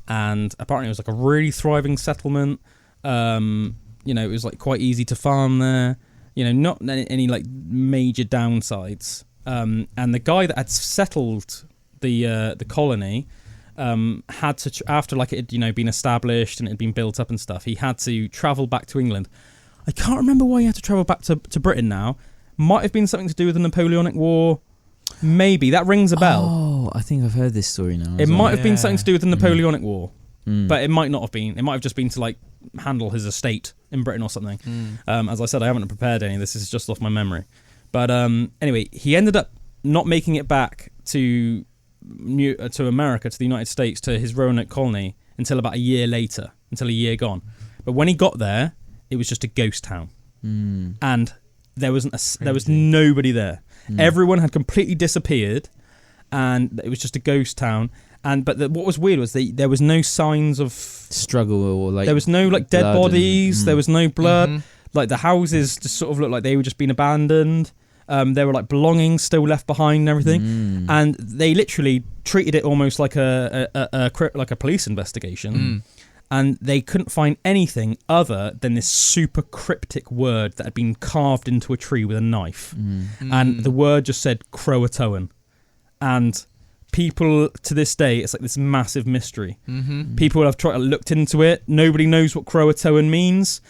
and apparently it was like a really thriving settlement. It was like quite easy to farm there. Not any like major downsides. And the guy that had settled the colony. Had to after like it had been established and it had been built up and stuff, he had to travel back to England. I can't remember why he had to travel back to Britain now. Might have been something to do with the Napoleonic War. Maybe that rings a bell.
Oh, I think I've heard this story now.
It might have been something to do with the Napoleonic War, but it might not have been. It might have just been to like handle his estate in Britain or something. As I said, I haven't prepared any. This is just off my memory. But anyway, he ended up not making it back to America, to the United States, to his Roanoke colony until about a year later, until a year gone. But when he got there, it was just a ghost town, and there was nobody there. Everyone had completely disappeared, and it was just a ghost town. But what was weird was there was no signs of
struggle or like
there was no like dead bodies. There was no blood. Like the houses just sort of looked like they were just been abandoned. There were like belongings still left behind and everything, and they literally treated it almost like a police investigation, and they couldn't find anything other than this super cryptic word that had been carved into a tree with a knife, and the word just said Croatoan, and people to this day it's like this massive mystery. People have looked into it. Nobody knows what Croatoan means.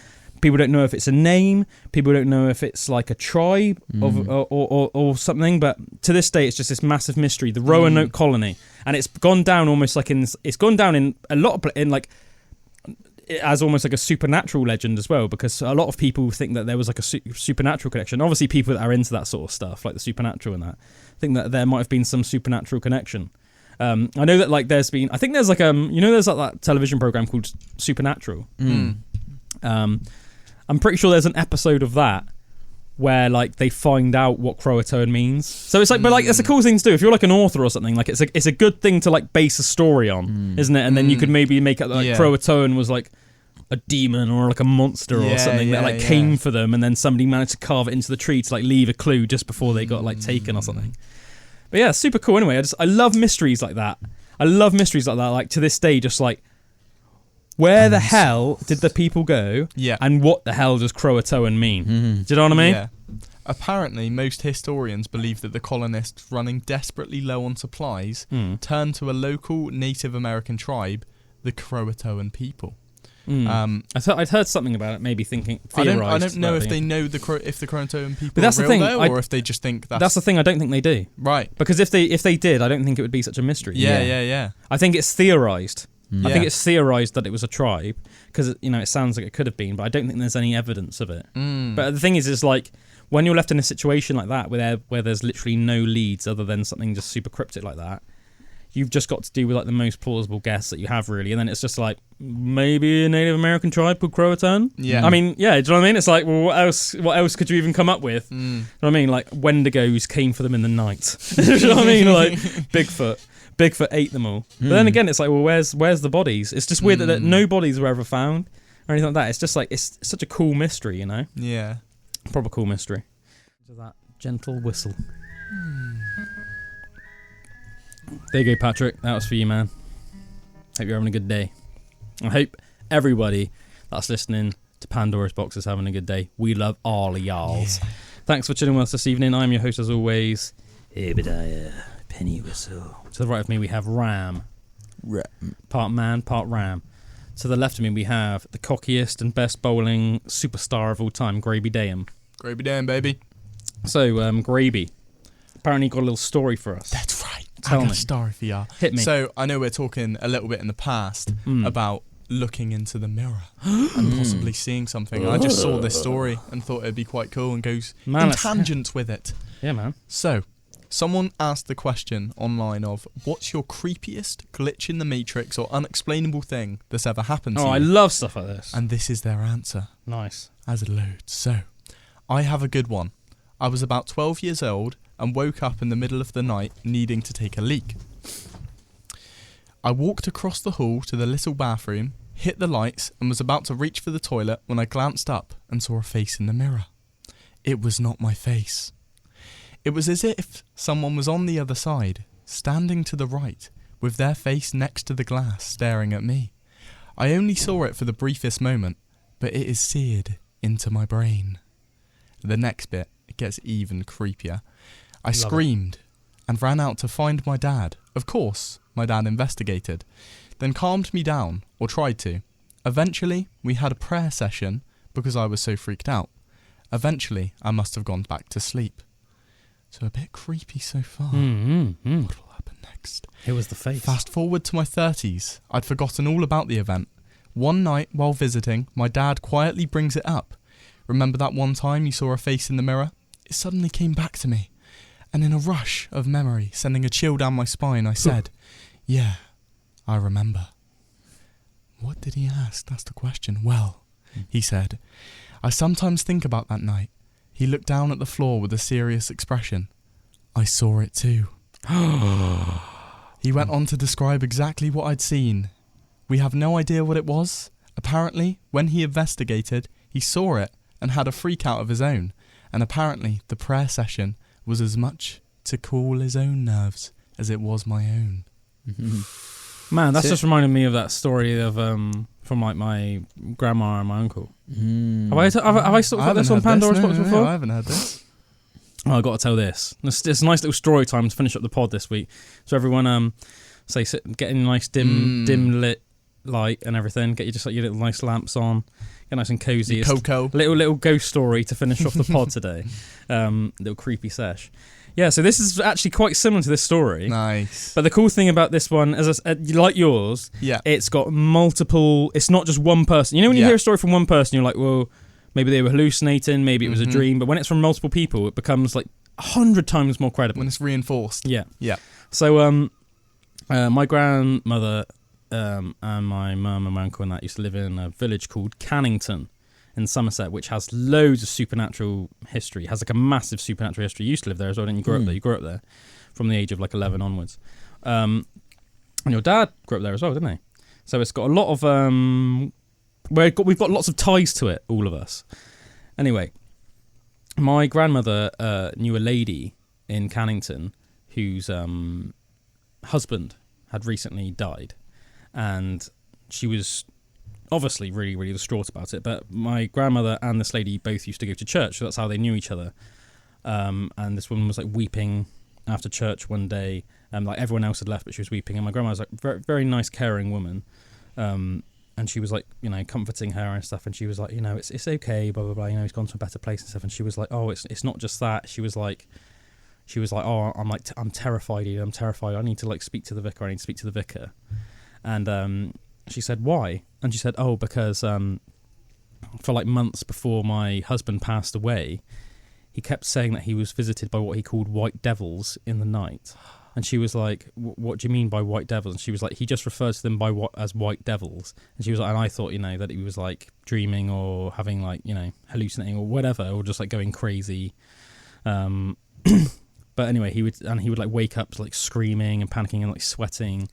People don't know if it's a name. People don't know if it's like a tribe or something. But to this day, it's just this massive mystery. The Roanoke colony, and it's gone down almost like it's gone down in a lot of as almost like a supernatural legend as well. Because a lot of people think that there was like a supernatural connection. Obviously, people that are into that sort of stuff, like the supernatural and that, think that there might have been some supernatural connection. I know that like there's been. I think there's like there's like that television program called Supernatural. I'm pretty sure there's an episode of that where like they find out what Croatoan means. So it's like, but like it's a cool thing to do if you're like an author or something. Like it's a good thing to like base a story on, isn't it? And then you could maybe make it like Croatoan was like a demon or like a monster or something that like came for them, and then somebody managed to carve it into the tree to like leave a clue just before they got like taken or something. But yeah, super cool. Anyway, I love mysteries like that. Like to this day, just like. Where the hell did the people go? Yeah. And what the hell does Croatoan mean? Do you know what I mean?
Yeah. Apparently, most historians believe that the colonists, running desperately low on supplies, turned to a local Native American tribe, the Croatoan people.
I'd heard something about it, maybe theorized.
I don't know if they know if the Croatoan people
but that's
are
the
real
thing,
though, or if they just think that's
the thing. I don't think they do.
Right.
Because if they did, I don't think it would be such a mystery.
Yeah.
I think it's theorized. I think it's theorized that it was a tribe because it sounds like it could have been, but I don't think there's any evidence of it. But the thing is like when you're left in a situation like that where there's literally no leads other than something just super cryptic like that, you've just got to do with like the most plausible guess that you have really, and then it's just like maybe a Native American tribe called Croatoan. Yeah, I mean, yeah, do you know what I mean? It's like, well, what else could you even come up with? You know what I mean? Like Wendigos came for them in the night. Do you know what I mean? Like Bigfoot ate them all. But then again, it's like, well, where's the bodies? It's just weird that no bodies were ever found or anything like that. It's just like, it's such a cool mystery, you know?
Yeah.
Proper cool mystery. To that gentle whistle. There you go, Patrick. That was for you, man. Hope you're having a good day. I hope everybody that's listening to Pandora's Box is having a good day. We love all of y'alls. Yeah. Thanks for chilling with us this evening. I'm your host as always, Obadiah Penny Whistle. To the right of me we have Ram. Part man, part ram. To the left of me, we have the cockiest and best bowling superstar of all time, Graby Dayham.
Graby Dayham, baby.
So, Graby, apparently got a little story for us.
That's right.
Tell
I got
me.
a story for you.
Hit me.
So, I know we're talking a little bit in the past about looking into the mirror and possibly seeing something. I just saw this story and thought it'd be quite cool and goes in tangents with it.
Yeah, man.
So, someone asked the question online of, what's your creepiest glitch in the Matrix or unexplainable thing that's ever happened to you?
I love stuff like this.
And this is their answer.
Nice.
As it loads. So, I have a good one. I was about 12 years old and woke up in the middle of the night needing to take a leak. I walked across the hall to the little bathroom, hit the lights, and was about to reach for the toilet when I glanced up and saw a face in the mirror. It was not my face. It was as if someone was on the other side, standing to the right, with their face next to the glass, staring at me. I only saw it for the briefest moment, but it is seared into my brain. The next bit, it gets even creepier. I screamed and ran out to find my dad. Of course, my dad investigated, then calmed me down, or tried to. Eventually, we had a prayer session because I was so freaked out. Eventually, I must have gone back to sleep. So a bit creepy so far. What will happen next?
Here was the face.
Fast forward to my 30s. I'd forgotten all about the event. One night, while visiting, my dad quietly brings it up. Remember that one time you saw a face in the mirror? It suddenly came back to me. And in a rush of memory, sending a chill down my spine, I said, yeah, I remember. What did he ask? That's the question. Well, he said, I sometimes think about that night. He looked down at the floor with a serious expression. I saw it too. He went on to describe exactly what I'd seen. We have no idea what it was. Apparently, when he investigated, he saw it and had a freak out of his own. And apparently, the prayer session was as much to cool his own nerves as it was my own.
Man, that's just reminded me of that story of from like my grandma and my uncle. Have I talked about this on Pandora's Box before?
No, I haven't heard this.
Oh, I got to tell this. It's a nice little story time to finish up the pod this week. So everyone, get in a nice dim lit light and everything. Get your little nice lamps on. Get nice and cozy.
Cocoa.
Little ghost story to finish off the pod today. Little creepy sesh. Yeah, so this is actually quite similar to this story.
Nice.
But the cool thing about this one, like yours, it's got multiple. It's not just one person. You know when you hear a story from one person, you're like, well, maybe they were hallucinating, maybe it was a dream. But when it's from multiple people, it becomes like 100 times more credible.
When it's reinforced.
Yeah.
Yeah.
So my grandmother and my mum and my uncle and that used to live in a village called Cannington in Somerset, which has loads of supernatural history. It has like a massive supernatural history. You used to live there as well, didn't you? Grew up there. You grew up there from the age of like 11 onwards. And your dad grew up there as well, didn't he? So it's got a lot of we've got lots of ties to it, all of us. Anyway, my grandmother knew a lady in Cannington whose husband had recently died, and she was obviously really, really distraught about it. But my grandmother and this lady both used to go to church, so that's how they knew each other. And this woman was like weeping after church one day, like everyone else had left, but she was weeping. And my grandma was like very, very nice, caring woman. And she was like, comforting her and stuff. And she was like, it's okay, blah blah blah. He's gone to a better place and stuff. And she was like, oh, it's not just that. She was like, oh, I'm terrified. I'm terrified. I need to like speak to the vicar. And she said, why? And she said, oh, because for like months before my husband passed away, he kept saying that he was visited by what he called white devils in the night. And she was like, what do you mean by white devils? And she was like, he just refers to them as white devils. And she was like, and I thought, that he was like dreaming or having like, hallucinating or whatever, or just like going crazy. But anyway, he would like wake up like screaming and panicking and like sweating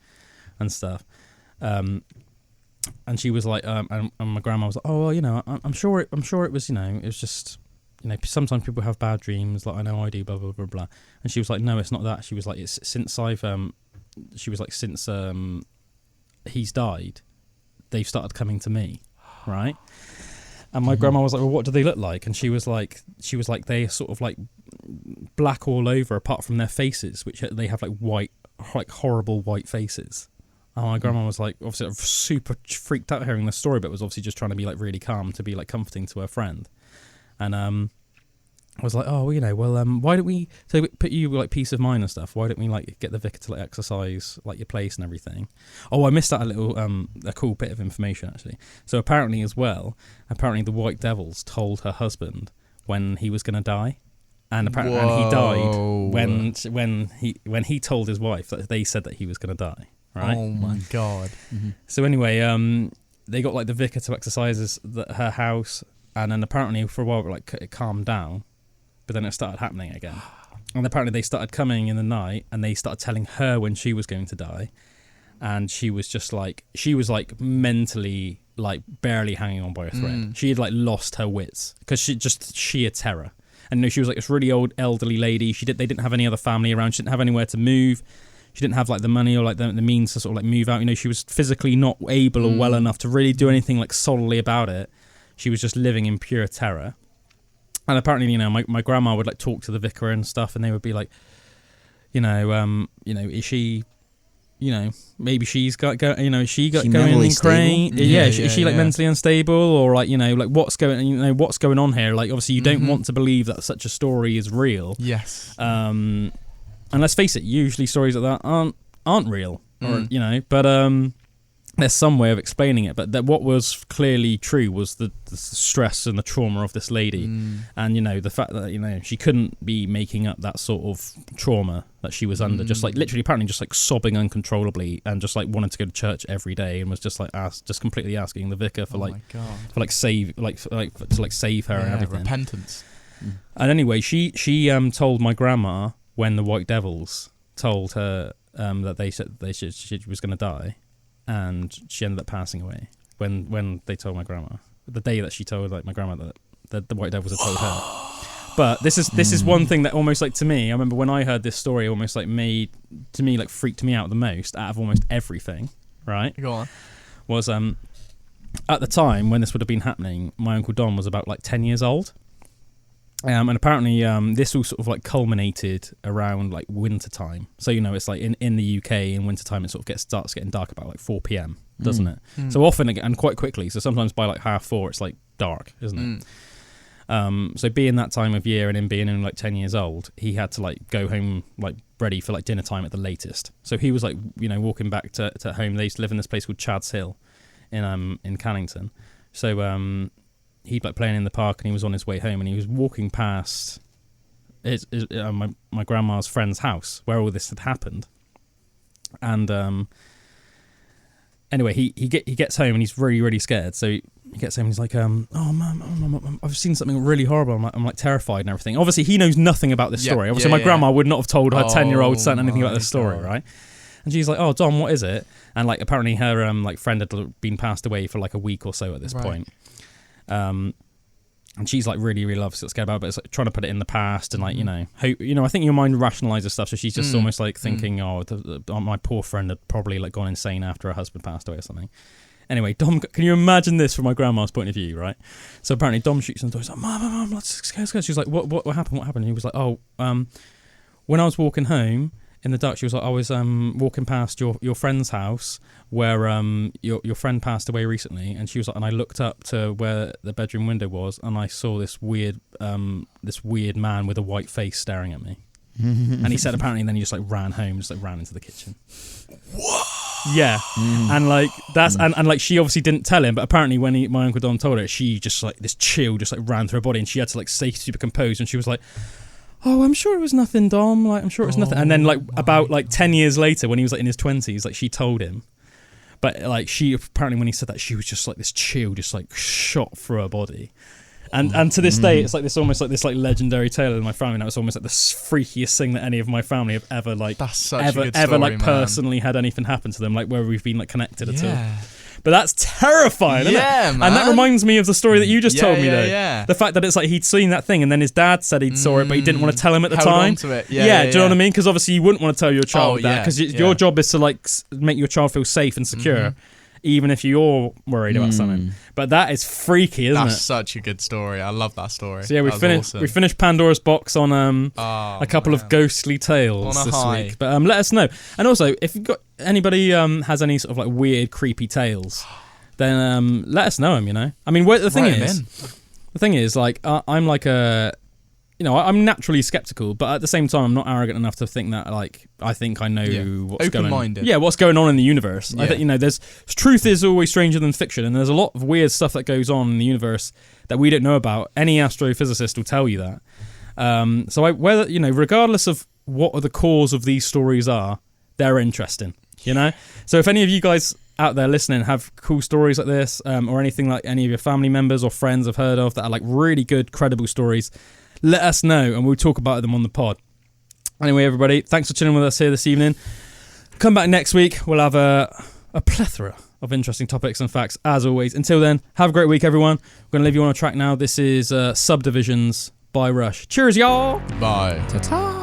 and stuff. And she was like, and my grandma was like, oh, well, I'm sure it was, it was just, sometimes people have bad dreams, like I know I do, blah blah blah blah. And she was like, no, it's not that. She was like, it's since he's died, they've started coming to me, right? And my grandma was like, well, what do they look like? And she was like, they're sort of like black all over, apart from their faces, which they have like white, like horrible white faces. And my grandma was like, obviously super freaked out hearing the story, but was obviously just trying to be like really calm to be like comforting to her friend. And I was like, oh, well, why don't we, so we put you like peace of mind and stuff, why don't we like get the vicar to like exercise like your place and everything? Oh, I missed out a little, a cool bit of information actually. So apparently the White Devils told her husband when he was going to die. And apparently he died when he told his wife that they said that he was going to die. Right?
Oh my God.
Mm-hmm.
So anyway, they got like the vicar to exercise her house, and then apparently for a while like it calmed down. But then it started happening again. And apparently they started coming in the night and they started telling her when she was going to die. And she was mentally like barely hanging on by a thread. She had like lost her wits because she just sheer terror. And she was like this really old elderly lady. They didn't have any other family around. She didn't have anywhere to move. She didn't have like the money or like the means to sort of like move out. She was physically not able or well enough to really do anything like solidly about it. She was just living in pure terror. And apparently, my grandma would like talk to the vicar and stuff, and they would be like, is she, maybe she's got, is she got going in crane? Is she like mentally unstable, or like, like what's going on here? Like, obviously, you don't want to believe that such a story is real.
Yes.
And let's face it, usually stories like that aren't real, or but there's some way of explaining it, but that what was clearly true was the stress and the trauma of this lady, and the fact that she couldn't be making up that sort of trauma that she was under, just like literally apparently just like sobbing uncontrollably and just like wanted to go to church every day, and was just like just completely asking the vicar for save her and everything.
Repentance.
And anyway, she told my grandma when the White Devils told her that they said she was going to die. And she ended up passing away when they told my grandma. The day that she told like my grandma that the White Devils had told her. But this is one thing that almost like to me, I remember when I heard this story, almost like freaked me out the most out of almost everything. Right?
Go on.
Was at the time when this would have been happening, my Uncle Don was about like 10 years old. And apparently this all sort of like culminated around like winter time. So it's like in the UK in winter time it sort of starts getting dark about like 4 p.m, doesn't it? So often and quite quickly. So sometimes by like 4:30 it's like dark, isn't it? So being that time of year and him being in like 10 years old, he had to like go home like ready for like dinner time at the latest. So he was like walking back to home. They used to live in this place called Chad's Hill in Cannington. So he'd like playing in the park, and he was on his way home, and he was walking past my grandma's friend's house where all this had happened. And anyway, he gets home and he's really, really scared. So he gets home and he's like, oh, Mum, I've seen something really horrible. I'm like terrified and everything. Obviously, he knows nothing about this story. Obviously, my grandma would not have told her 10-year-old son anything about this story, right? And she's like, oh, Dom, what is it? And like apparently her like friend had been passed away for like a week or so at this point. And she's like really, really loves it, scared about it, but it's like trying to put it in the past and like I think your mind rationalizes stuff, so she's just almost like thinking my poor friend had probably like gone insane after her husband passed away or something. Anyway, Dom, can you imagine this from my grandma's point of view, right? So apparently Dom shoots on the door. He's like, Mum, let's scared. She's like, what happened? And he was like, when I was walking home in the dark, she was like, I was walking past your friend's house where your friend passed away recently, and she was like, and I looked up to where the bedroom window was, and I saw this weird man with a white face staring at me. And he said apparently then he just like ran home, just like ran into the kitchen. What? Yeah. And like that's and like she obviously didn't tell him, but apparently when my Uncle Don told her, she just like this chill just like ran through her body, and she had to like stay super composed, and she was like, oh, I'm sure it was nothing, Dom. Like, I'm sure it was nothing. And then, like, about, like, 10 years later, when he was, like, in his 20s, like, she told him. But, like, she, apparently, when he said that, she was just, like, this chill just, like, shot through her body. And to this day, it's, like, this almost, like, this, like, legendary tale in my family. Now it's almost, like, the freakiest thing that any of my family have ever, like,
that's such a good story,
ever, like,
man.
Personally had anything happen to them, like, where we've been, like, connected at all. But that's terrifying, isn't it?
Man.
And that reminds me of the story that you just told me, though.
Yeah.
The fact that it's like he'd seen that thing, and then his dad said he'd saw it, but he didn't want to tell him at the
Held
time.
on to it.
Do you know what I mean? Because obviously you wouldn't want to tell your child that, because your job is to like make your child feel safe and secure. even if you're worried about something. But that is freaky, isn't it?
That's such a good story. I love that story.
So yeah, we finished Pandora's box on a couple of ghostly tales this week. But let us know. And also, if you've got anybody has any sort of like weird, creepy tales, then let us know them. You know, I mean, the thing is, like, I'm like I'm naturally skeptical, but at the same time, I'm not arrogant enough to think that, like, I think I know what's going on. What's going on in the universe. I think, there's truth is always stranger than fiction, and there's a lot of weird stuff that goes on in the universe that we don't know about. Any astrophysicist will tell you that. So regardless of what the cause of these stories are, they're interesting, you know? So if any of you guys out there listening have cool stories like this, or anything like any of your family members or friends have heard of that are like really good, credible stories, let us know and we'll talk about them on the pod. Anyway, everybody, thanks for chilling with us here this evening. Come back next week. We'll have a plethora of interesting topics and facts, as always. Until then, have a great week, everyone. We're going to leave you on a track now. This is Subdivisions by Rush. Cheers, y'all.
Bye.
Ta-ta.